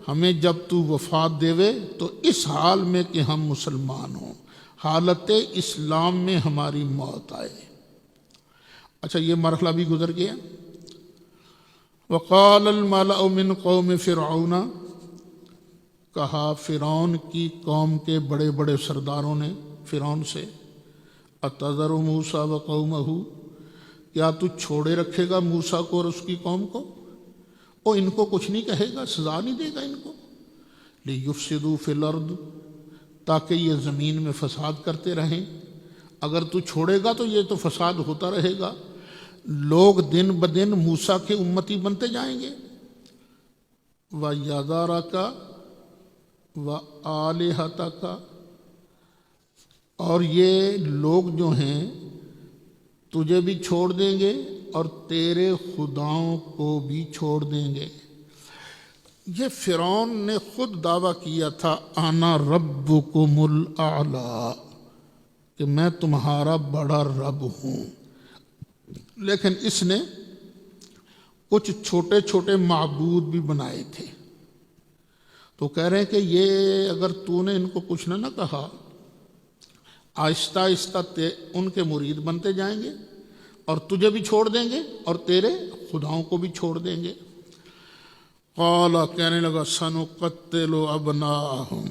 ہمیں جب تو وفات دیوے تو اس حال میں کہ ہم مسلمان ہوں، حالت اسلام میں ہماری موت آئے۔ اچھا یہ مرحلہ بھی گزر گیا۔ وقال الملأ من قوم فرعون، کہا فرعون کی قوم کے بڑے بڑے سرداروں نے فرعون سے، اتذر موسیٰ وقومہ، کیا تو چھوڑے رکھے گا موسیٰ کو اور اس کی قوم کو؟ وہ ان کو کچھ نہیں کہے گا، سزا نہیں دے گا ان کو، لیفسدوا فی الارض، تاکہ یہ زمین میں فساد کرتے رہیں۔ اگر تو چھوڑے گا تو یہ تو فساد ہوتا رہے گا، لوگ دن بدن موسیٰ کے امتی بنتے جائیں گے۔ وَيَذَرَكَ وَآلِهَتَكَ، اور یہ لوگ جو ہیں تجھے بھی چھوڑ دیں گے اور تیرے خداؤں کو بھی چھوڑ دیں گے۔ یہ فرعون نے خود دعویٰ کیا تھا، انا ربکم الاعلی، کہ میں تمہارا بڑا رب ہوں، لیکن اس نے کچھ چھوٹے چھوٹے معبود بھی بنائے تھے۔ تو کہہ رہے ہیں کہ یہ اگر تو نے ان کو کچھ نہ کہا، آہستہ آہستہ ان کے مرید بنتے جائیں گے اور تجھے بھی چھوڑ دیں گے اور تیرے خداؤں کو بھی چھوڑ دیں گے۔ قال، کہنے لگا، سنقتل ابناءہم،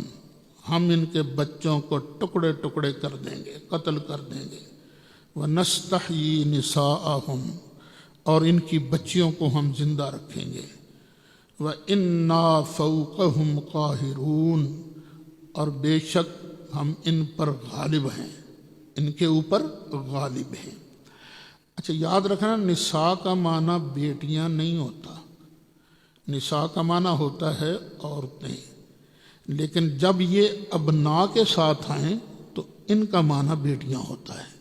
ہم ان کے بچوں کو ٹکڑے ٹکڑے کر دیں گے، قتل کر دیں گے، ونستحیی نساءہم، اور ان کی بچیوں کو ہم زندہ رکھیں گے، وَإِنَّا فَوْقَهُمْ قَاهِرُونَ، اور بے شک ہم ان پر غالب ہیں، ان کے اوپر غالب ہیں۔ اچھا یاد رکھنا، نساء کا معنی بیٹیاں نہیں ہوتا، نساء کا معنی ہوتا ہے عورتیں، لیکن جب یہ ابناء کے ساتھ آئیں تو ان کا معنی بیٹیاں ہوتا ہے۔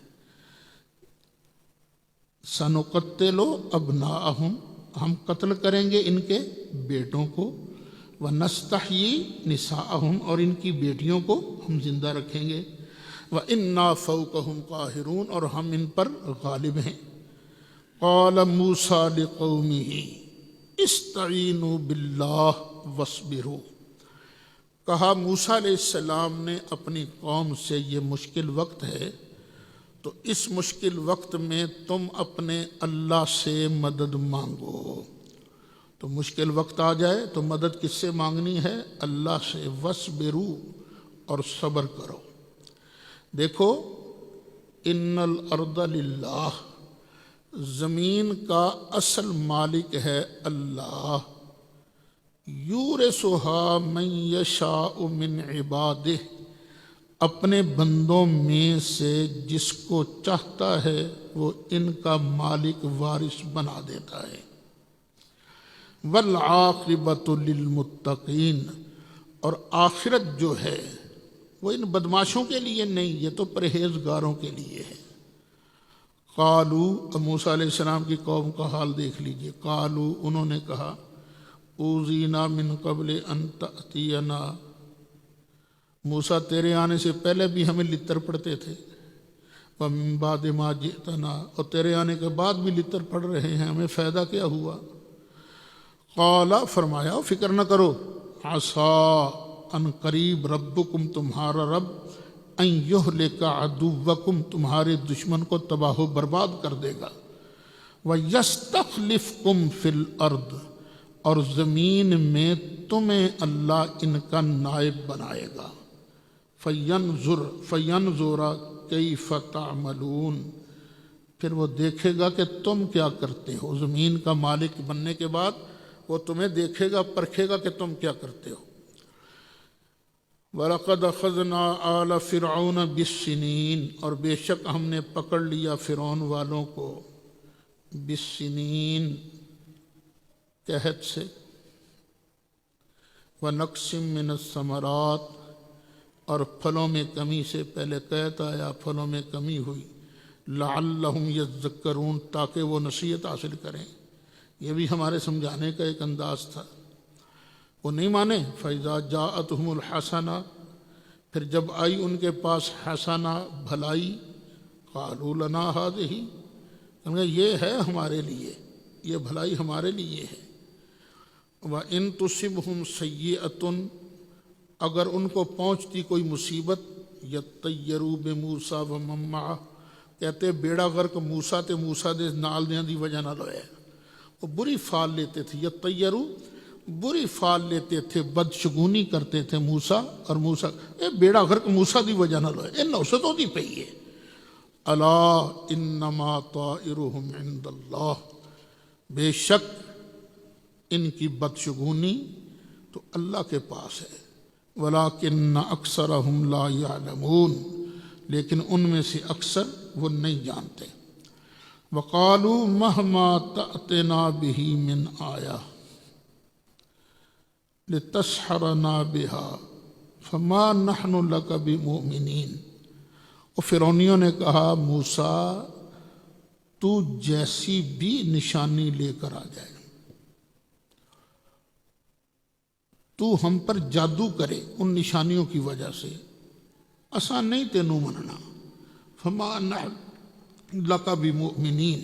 سنقتل ابناءہم، ہم قتل کریں گے ان کے بیٹوں کو، ونستحیی نساءہم، اور ان کی بیٹیوں کو ہم زندہ رکھیں گے، وَإِنَّا فَوْقَهُمْ قَاهِرُونَ، اور ہم ان پر غالب ہیں۔ قَالَ مُوسَىٰ لِقَوْمِهِ اسْتَعِینُوا بِاللَّهِ وَاصْبِرُوا، کہا موسیٰ علیہ السلام نے اپنی قوم سے یہ مشکل وقت ہے، تو اس مشکل وقت میں تم اپنے اللہ سے مدد مانگو۔ تو مشکل وقت آ جائے تو مدد کس سے مانگنی ہے؟ اللہ سے۔ وَاصْبِرُوا، اور صبر کرو۔ دیکھو، ان الارض للہ، زمین کا اصل مالک ہے اللہ، یورثھا من یشاء من عبادہ، اپنے بندوں میں سے جس کو چاہتا ہے وہ ان کا مالک وارث بنا دیتا ہے۔ والعاقبۃ للمتقین، اور آخرت جو ہے وہ ان بدماشوں کے لیے نہیں، یہ تو پرہیزگاروں کے لیے ہے۔ قالوا، موسیٰ علیہ السلام کی قوم کا حال دیکھ لیجئے۔ قالوا، انہوں نے کہا، اوذینا من قبل ان تأتینا، موسیٰ تیرے آنے سے پہلے بھی ہمیں لتر پڑتے تھے، ومن بعد ما جئتنا، اور تیرے آنے کے بعد بھی لتر پڑ رہے ہیں، ہمیں فائدہ کیا ہوا؟ قال، فرمایا، فکر نہ کرو، عسیٰ، ان قریب، ربکم، تمہارا رب، ان یہلک عدوکم، تمہارے دشمن کو تباہ و برباد کر دے گا، ویستخلفکم فی الارض، اور زمین میں تمہیں اللہ ان کا نائب بنائے گا، فینظر کیف تعملون، پھر وہ دیکھے گا کہ تم کیا کرتے ہو۔ زمین کا مالک بننے کے بعد وہ تمہیں دیکھے گا، پرکھے گا کہ تم کیا کرتے ہو۔ وَلَقَدْ أَخَذْنَا آلَ فِرْعَوْنَ بِالسِّنِينَ، اور بے شک ہم نے پکڑ لیا فرعون والوں کو، بالسنین، قحط سے، وَنَقْصٍ مِّنَ الثَّمَرَاتِ، اور پھلوں میں کمی سے، پہلے قحط آیا، پھلوں میں کمی ہوئی، لَعَلَّهُمْ يَذَّكَّرُونَ، تاکہ وہ نصیحت حاصل کریں۔ یہ بھی ہمارے سمجھانے کا ایک انداز تھا، وہ نہیں مانے۔ فَإِذَا جَاءَتْهُمُ الْحَسَنَةُ، پھر جب آئی ان کے پاس حسنہ، بھلائی، قَالُوا لَنَا هَٰذِهِ، یہ ہے ہمارے لیے، یہ بھلائی ہمارے لیے ہے۔ وَإِن تُصِبْهُمْ سَيِّئَةٌ، اگر ان کو پہنچتی کوئی مصیبت، یطیروا بموسیٰ ومن معہ، کہتے بیڑا غرق موسیٰ تے موسیٰ دے نال دیاں دی وجہ نال ہویا ہے۔ وہ بری فال لیتے تھے، یطیروا، بری فال لیتے تھے، بدشگونی کرتے تھے موسیٰ اور موسیٰ، اے بیڑا غرق موسیٰ دی وجہ نال ہویا، اے نوستوں دی پئی ہے۔ الا انما طائرهم عند اللہ، بے شک ان کی بدشگونی تو اللہ کے پاس ہے۔ وَلَٰكِنَّ أَكْثَرَهُمْ لَا يَعْلَمُونَ، لیکن ان میں سے اکثر وہ نہیں جانتے۔ وَقَالُوا مَهْمَا تَأْتِنَا بِهِ مِنْ آیَةٍ لِتَسْحَرَنَا بِهَا فَمَا نَحْنُ لَكَ بِمُؤْمِنِينَ، اور فرعونیوں نے کہا، موسیٰ تو جیسی بھی نشانی لے کر آ جائے، تو ہم پر جادو کرے ان نشانیوں کی وجہ سے، آسان نہیں تینوں مننا، فما نحن لک بمؤمنین،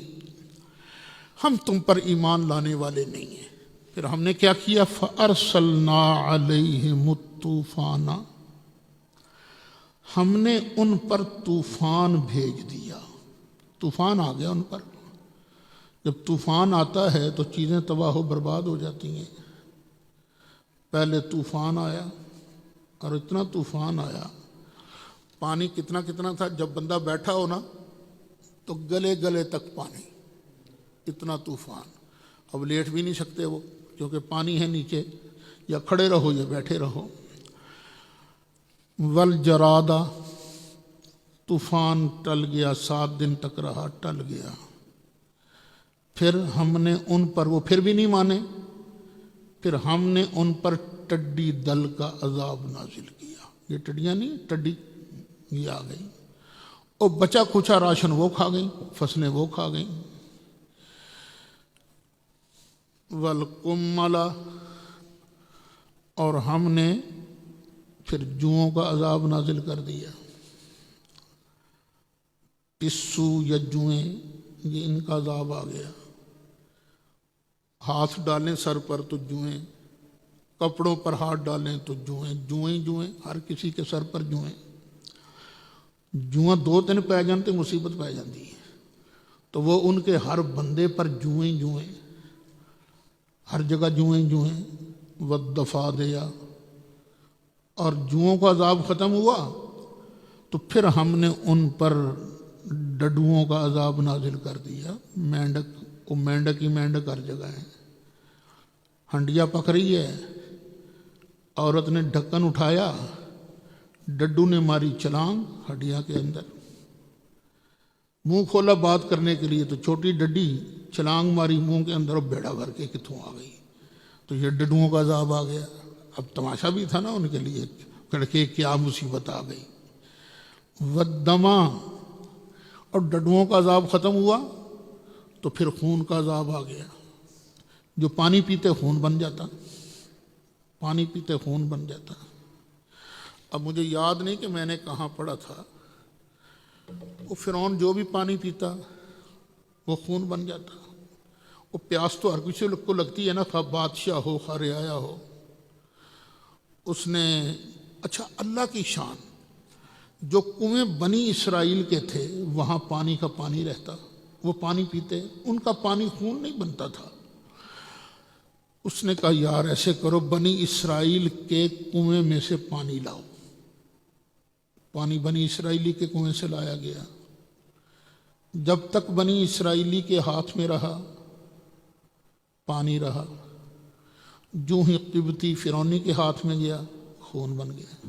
ہم تم پر ایمان لانے والے نہیں ہیں۔ پھر ہم نے کیا کیا؟ فارسلنا علیہم الطوفان، ہم نے ان پر طوفان بھیج دیا، طوفان آ گیا ان پر۔ جب طوفان آتا ہے تو چیزیں تباہ و برباد ہو جاتی ہیں۔ پہلے طوفان آیا، اور اتنا طوفان آیا، پانی کتنا کتنا تھا، جب بندہ بیٹھا ہو نا تو گلے گلے تک پانی، اتنا طوفان۔ اب لیٹ بھی نہیں سکتے وہ، کیونکہ پانی ہے نیچے، یا کھڑے رہو یا بیٹھے رہو۔ والجرادہ، طوفان ٹل گیا، 7 دن تک رہا، ٹل گیا۔ پھر ہم نے ان پر، وہ پھر بھی نہیں مانے، پھر ہم نے ان پر ٹڈی دل کا عذاب نازل کیا۔ یہ ٹڈیاں نہیں، ٹڈی یہ آ گئی، اور بچا کچھا راشن وہ کھا گئیں، فصلیں وہ کھا گئیں۔ والقمل، اور ہم نے پھر جوؤں کا عذاب نازل کر دیا۔ پسو یا جوئیں، یہ ان کا عذاب آ گیا، ہاتھ ڈالیں سر پر تو جوئیں کپڑوں پر ہاتھ ڈالیں تو جوئیں جوئیں جوئیں، ہر کسی کے سر پر جوئیں، جوئیں 2-3 پی جان تے مصیبت پی جاتی ہے، تو وہ ان کے ہر بندے پر جوئیں جوئیں، ہر جگہ جوئیں جوئیں، ودفا دیا، اور جوؤں کا عذاب ختم ہوا تو پھر ہم نے ان پر ڈڈوؤں کا عذاب نازل کر دیا۔ مینڈک، وہ مینڈک ہی مینڈک ہر جگہ ہے، ہنڈیا پک رہی ہے، عورت نے ڈھکن اٹھایا، ڈڈو نے ماری چھلانگ ہڈیا کے اندر، منہ کھولا بات کرنے کے لیے تو چھوٹی ڈڈی چھلانگ ماری منہ کے اندر، اور بیڑا بھر کے کتوں آ گئی، تو یہ ڈڈوؤں کا عذاب آ گیا۔ اب تماشا بھی تھا نا ان کے لیے، کڑکے کیا مصیبت آ گئی۔ ودما، اور ڈڈوؤں کا عذاب ختم ہوا تو پھر خون کا عذاب آ گیا، جو پانی پیتے خون بن جاتا، پانی پیتے خون بن جاتا۔ اب مجھے یاد نہیں کہ میں نے کہاں پڑھا تھا، وہ فرعون جو بھی پانی پیتا وہ خون بن جاتا۔ وہ پیاس تو ہر کسی کو لگتی ہے نا، خواہ بادشاہ ہو خواہ رعایا ہو۔ اس نے، اچھا اللہ کی شان، جو کنویں بنی اسرائیل کے تھے وہاں پانی کا پانی رہتا، وہ پانی پیتے، ان کا پانی خون نہیں بنتا تھا۔ اس نے کہا یار ایسے کرو، بنی اسرائیل کے کنویں میں سے پانی لاؤ۔ پانی بنی اسرائیلی کے کنویں سے لایا گیا، جب تک بنی اسرائیلی کے ہاتھ میں رہا پانی رہا، جو ہی قبطی فرعونی کے ہاتھ میں گیا خون بن گیا۔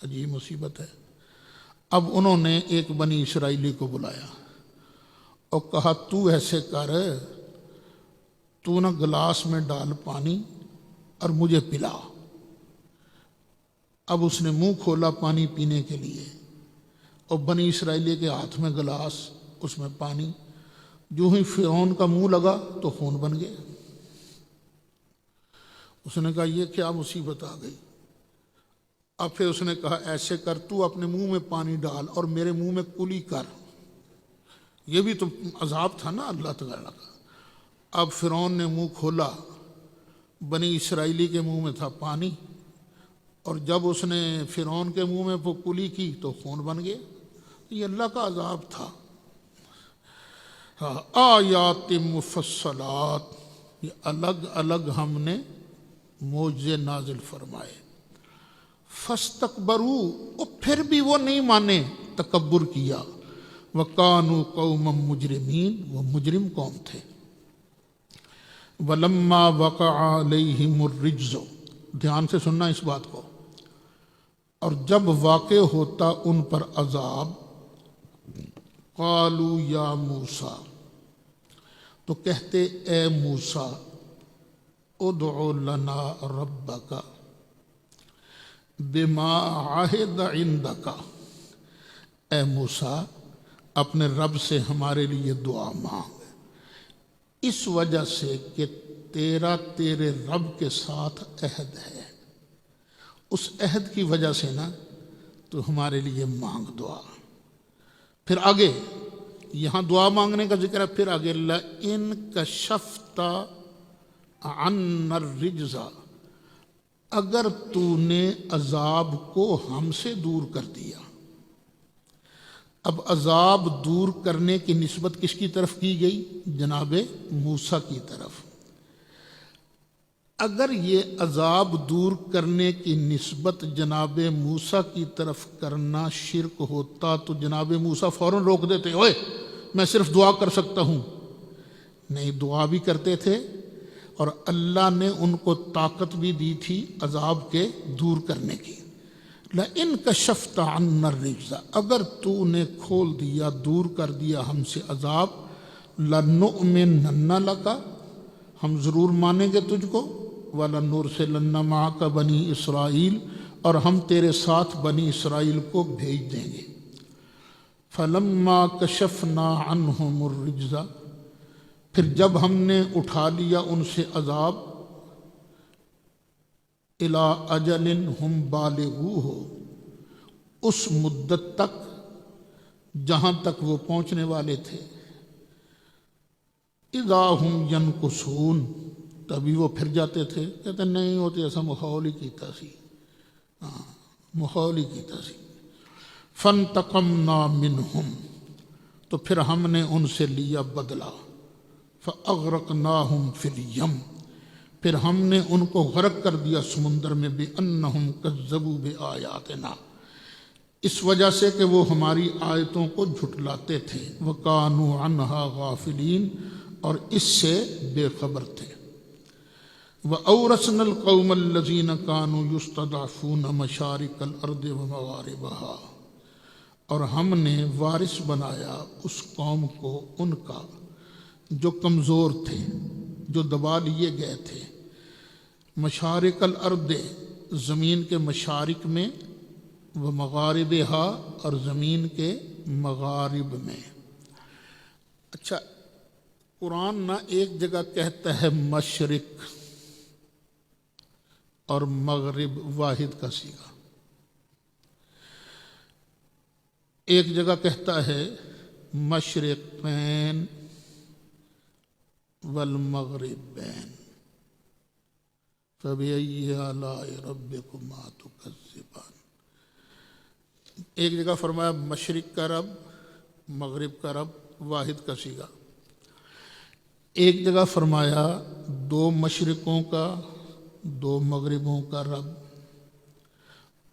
عجیب مصیبت ہے۔ اب انہوں نے ایک بنی اسرائیلی کو بلایا اور کہا تو ایسے کر، تو نہ گلاس میں ڈال پانی اور مجھے پلا۔ اب اس نے منہ کھولا پانی پینے کے لیے، اور بنی اسرائیلی کے ہاتھ میں گلاس، اس میں پانی، جو ہی فرعون کا منہ لگا تو خون بن گیا۔ اس نے کہا یہ کیا مصیبت آ گئی۔ اب پھر اس نے کہا ایسے کر، تو اپنے منہ میں پانی ڈال اور میرے منہ میں کلی کر۔ یہ بھی تو عذاب تھا نا اللہ تعالیٰ کا۔ اب فرعون نے منہ کھولا، بنی اسرائیلی کے منہ میں تھا پانی، اور جب اس نے فرعون کے منہ میں وہ کلی کی تو خون بن گیا۔ یہ اللہ کا عذاب تھا۔ آیات مفصلات، یہ الگ الگ ہم نے معجزے نازل فرمائے۔ فاستکبروا، اور پھر بھی وہ نہیں مانے، تکبر کیا۔ وکانوا قوما مجرمین، وہ مجرم قوم تھے۔ ولما وقع علیہم الرجز، دھیان سے سننا اس بات کو، اور جب واقع ہوتا ان پر عذاب، قالوا یا موسیٰ، تو کہتے اے موسیٰ، ادع لنا ربک بما عہد عندک، اے موسیٰ اپنے رب سے ہمارے لیے دعا مانگ، اس وجہ سے کہ تیرے رب کے ساتھ عہد ہے، اس عہد کی وجہ سے نا تو ہمارے لیے مانگ دعا۔ پھر آگے یہاں دعا مانگنے کا ذکر ہے، پھر آگے لئن کشفت عنا الرجز، اگر تو نے عذاب کو ہم سے دور کر دیا۔ اب عذاب دور کرنے کی نسبت کس کی طرف کی گئی؟ جناب موسیٰ کی طرف۔ اگر یہ عذاب دور کرنے کی نسبت جناب موسیٰ کی طرف کرنا شرک ہوتا تو جناب موسیٰ فوراً روک دیتے، اوئے میں صرف دعا کر سکتا ہوں۔ نہیں، دعا بھی کرتے تھے، اور اللہ نے ان کو طاقت بھی دی تھی عذاب کے دور کرنے کی۔ لئن کشفت عنا الرجز، اگر تو نے کھول دیا، دور کر دیا ہم سے عذاب، لنؤمنن لک، ہم ضرور مانیں گے تجھ کو، وَلَنُرْسِلَنَّ مَعَكَ بَنِي اسرائیل، اور ہم تیرے ساتھ بنی اسرائیل کو بھیج دیں گے۔ فَلَمَّا كَشَفْنَا عَنْهُمُ الرِّجْزَ، پھر جب ہم نے اٹھا لیا ان سے عذاب، إِلَىٰ أَجَلٍ هُمْ بَالِغُوهُ، اس مدت تک جہاں تک وہ پہنچنے والے تھے، إِذَا هُمْ يَنْكُثُونَ، تبھی وہ پھر جاتے تھے، کہتے نہیں ہوتے ایسا ماحول ہی کیتا سی، ماحول ہی کیتا سی۔ فانتقمنا منہم، تو پھر ہم نے ان سے لیا بدلہ، فاغرقناہم فی الیم، پھر ہم نے ان کو غرق کر دیا سمندر میں، بانہم کذبوا بآیاتنا، اس وجہ سے کہ وہ ہماری آیتوں کو جھٹلاتے تھے، وَكَانُوا عَنْهَا غَافِلِينَ، اور اس سے بے خبر تھے۔ وَأَوْرَثْنَا الْقَوْمَ الَّذِينَ كَانُوا يُسْتَضْعَفُونَ مَشَارِقَ الْأَرْضِ وَمَغَارِبَهَا، اور ہم نے وارث بنایا اس قوم کو ان کا جو کمزور تھے، جو دبا لیے گئے تھے، مشارق الارض، زمین کے مشارق میں، ومغاربها، اور زمین کے مغارب میں۔ اچھا، قرآن نہ ایک جگہ کہتا ہے مشرق اور مغرب واحد کا صیغہ، ایک جگہ کہتا ہے مشرقین والمغربین، فبأي آلاء ربكما تكذبان، ایک جگہ فرمایا مشرق کا رب، مغرب کا رب، واحد کا صیغہ، ایک جگہ فرمایا دو مشرقوں کا دو مغربوں کا رب،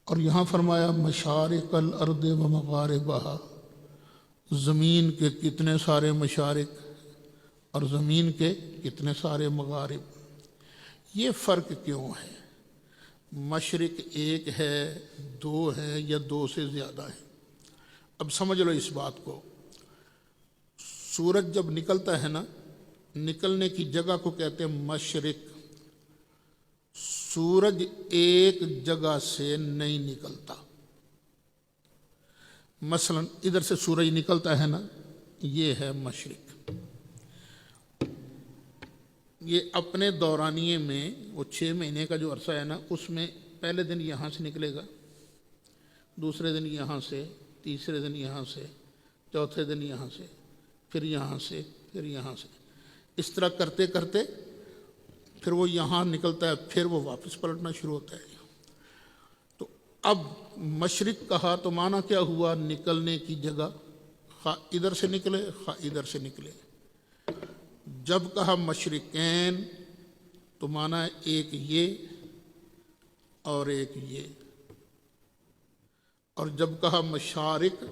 اور یہاں فرمایا مشارق الارض و مغاربہا، زمین کے کتنے سارے مشارق اور زمین کے کتنے سارے مغارب۔ یہ فرق کیوں ہے؟ مشرق ایک ہے، دو ہے، یا دو سے زیادہ ہے؟ اب سمجھ لو اس بات کو، سورج جب نکلتا ہے نا، نکلنے کی جگہ کو کہتے ہیں مشرق۔ سورج ایک جگہ سے نہیں نکلتا، مثلا ادھر سے سورج نکلتا ہے نا، یہ ہے مشرق۔ یہ اپنے دورانیے میں وہ 6 مہینے کا جو عرصہ ہے نا، اس میں پہلے دن یہاں سے نکلے گا، دوسرے دن یہاں سے، تیسرے دن یہاں سے، چوتھے دن یہاں سے، پھر یہاں سے، پھر یہاں سے، اس طرح کرتے کرتے پھر وہ یہاں نکلتا ہے، پھر وہ واپس پلٹنا شروع ہوتا ہے۔ تو اب مشرق کہا تو معنی کیا ہوا؟ نکلنے کی جگہ، خواہ ادھر سے نکلے خواہ ادھر سے نکلے۔ جب کہا مشرقین تو معنی ہے ایک یہ اور ایک یہ، اور جب کہا مشارق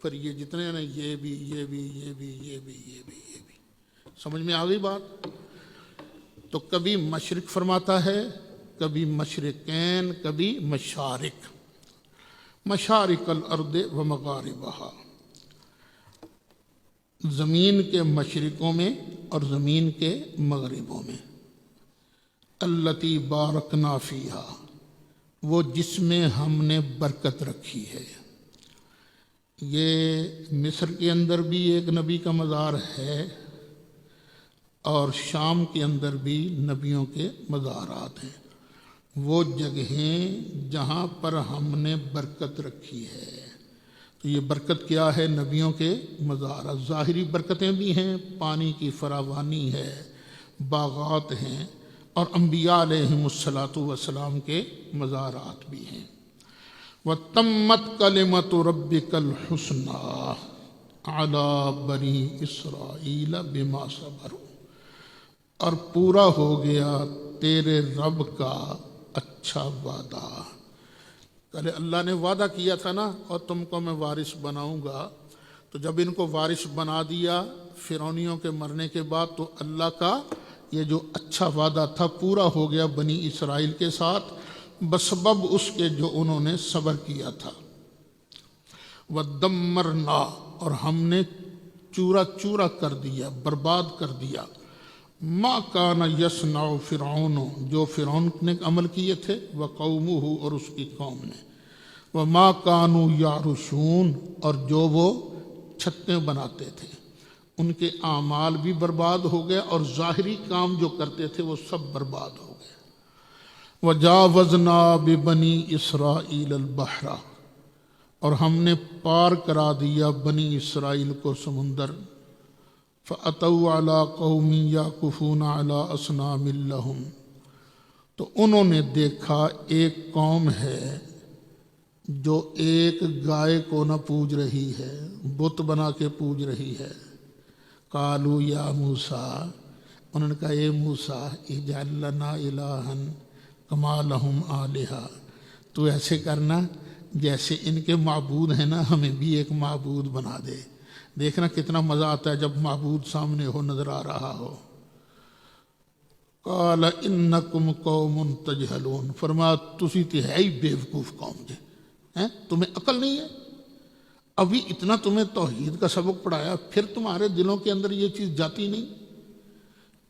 پھر یہ جتنے ہیں یہ بھی یہ بھی یہ بھی یہ بھی یہ بھی یہ بھی۔ سمجھ میں آ گئی بات؟ تو کبھی مشرق فرماتا ہے، کبھی مشرقین، کبھی مشارق، مشارق الارض و مغاربہا، زمین کے مشرقوں میں اور زمین کے مغربوں میں۔ التی بارکنا فیہا، وہ جس میں ہم نے برکت رکھی ہے۔ یہ مصر کے اندر بھی ایک نبی کا مزار ہے، اور شام کے اندر بھی نبیوں کے مزارات ہیں۔ وہ جگہیں جہاں پر ہم نے برکت رکھی ہے، تو یہ برکت کیا ہے؟ نبیوں کے مزارات۔ ظاہری برکتیں بھی ہیں، پانی کی فراوانی ہے، باغات ہیں، اور انبیاء علیہم السلام کے مزارات بھی ہیں۔ وَتَمَّتْ كَلِمَةُ رَبِّكَ الْحُسْنَىٰ عَلَىٰ بَنِي إِسْرَائِيلَ بِمَا صَبَرُوا، اور پورا ہو گیا تیرے رب کا اچھا وعدہ۔ پہلے اللہ نے وعدہ کیا تھا نا، اور تم کو میں وارث بناؤں گا، تو جب ان کو وارث بنا دیا فرعونیوں کے مرنے کے بعد، تو اللہ کا یہ جو اچھا وعدہ تھا پورا ہو گیا بنی اسرائیل کے ساتھ، بسبب اس کے جو انہوں نے صبر کیا تھا۔ وَدَمَّرْنَا، اور ہم نے چورا چورا کر دیا، برباد کر دیا، ما کان یصنع فرعون، جو فرعون نے عمل کیے تھے، وقومہ، اور اس کی قوم نے، وما کانوا یعرشون، اور جو وہ چھتیں بناتے تھے، ان کے اعمال بھی برباد ہو گئے، اور ظاہری کام جو کرتے تھے وہ سب برباد ہو گئے۔ وجاوزنا ببنی اسرائیل البحر، اور ہم نے پار کرا دیا بنی اسرائیل کو سمندر، فَأَتَوْا عَلَىٰ قَوْمٍ يَعْكُفُونَ عَلَىٰ أَصْنَامٍ لَهُمْ، تو انہوں نے دیکھا ایک قوم ہے جو ایک گائے کو نہ پوج رہی ہے، بت بنا کے پوج رہی ہے۔ قالوا یا موسیٰ، انہوں نے کہا اے موسیٰ اجعل لنا الہا کما لہم آلہہ، تو ایسے کرنا جیسے ان کے معبود ہیں نا، ہمیں بھی ایک معبود بنا دے۔ دیکھنا کتنا مزہ آتا ہے جب معبود سامنے ہو، نظر آ رہا ہو۔ قال انکم قوم تجہلون، فرمایا تسی تے ہے ہی بیوقوف قوم جے، تمہیں عقل نہیں ہے، ابھی اتنا تمہیں توحید کا سبق پڑھایا پھر تمہارے دلوں کے اندر یہ چیز جاتی نہیں۔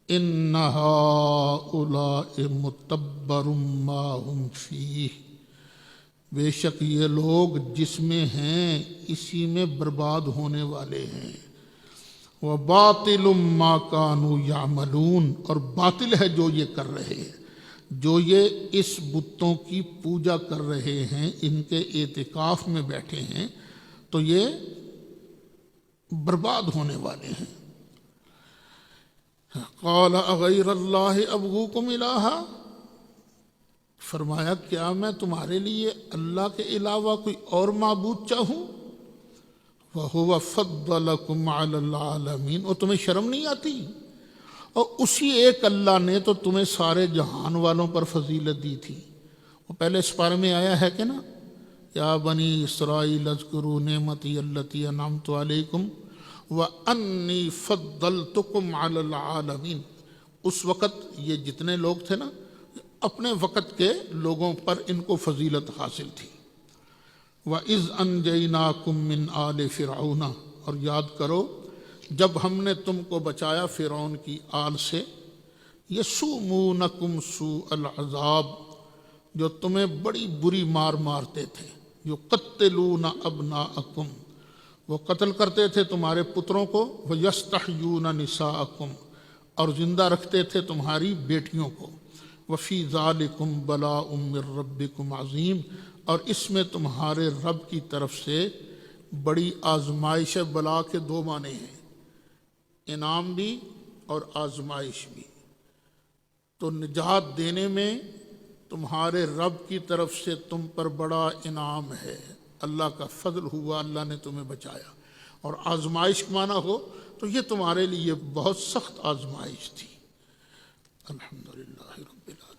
ان ہؤلاء متبر ما ہم فیہ، بے شک یہ لوگ جس میں ہیں اسی میں برباد ہونے والے ہیں۔ وَبَاطِلٌ مَا كَانُوا يَعْمَلُونَ، اور باطل ہے جو یہ کر رہے ہیں، جو یہ اس بتوں کی پوجا کر رہے ہیں، ان کے اعتکاف میں بیٹھے ہیں، تو یہ برباد ہونے والے ہیں۔ قال اغیر اللہ ابغوکم الہا، فرمایا کیا میں تمہارے لیے اللہ کے علاوہ کوئی اور معبود چاہوں؟ وَهُوَ فَضَّلَكُمْ عَلَى الْعَالَمِينَ، اور تمہیں شرم نہیں آتی؟ اور اسی ایک اللہ نے تو تمہیں سارے جہان والوں پر فضیلت دی تھی۔ وہ پہلے اس بارے میں آیا ہے کہ نا، یا بنی اسرائیل اذکروا نعمتی التی انعمت علیکم وانی فضلتکم علی العالمین۔ اس وقت یہ جتنے لوگ تھے نا، اپنے وقت کے لوگوں پر ان کو فضیلت حاصل تھی۔ وَإِذْ أَنْجَيْنَاكُمْ مِنْ آلِ فِرْعَوْنَ، اور یاد کرو جب ہم نے تم کو بچایا فرعون کی آل سے، یسومونکم سوء العذاب، جو تمہیں بڑی بری مار مارتے تھے، یقتلون ابناءکم، وہ قتل کرتے تھے تمہارے پتروں کو، ویستحیون نساءکم، اور زندہ رکھتے تھے تمہاری بیٹیوں کو، وفی ذالکم بلاء من ربکم عظیم، اور اس میں تمہارے رب کی طرف سے بڑی آزمائش ہے۔ بلا کے دو معنی ہیں، انعام بھی اور آزمائش بھی۔ تو نجات دینے میں تمہارے رب کی طرف سے تم پر بڑا انعام ہے، اللہ کا فضل ہوا، اللہ نے تمہیں بچایا۔ اور آزمائش مانا ہو تو یہ تمہارے لیے بہت سخت آزمائش تھی۔ الحمدللہ رب العالمین۔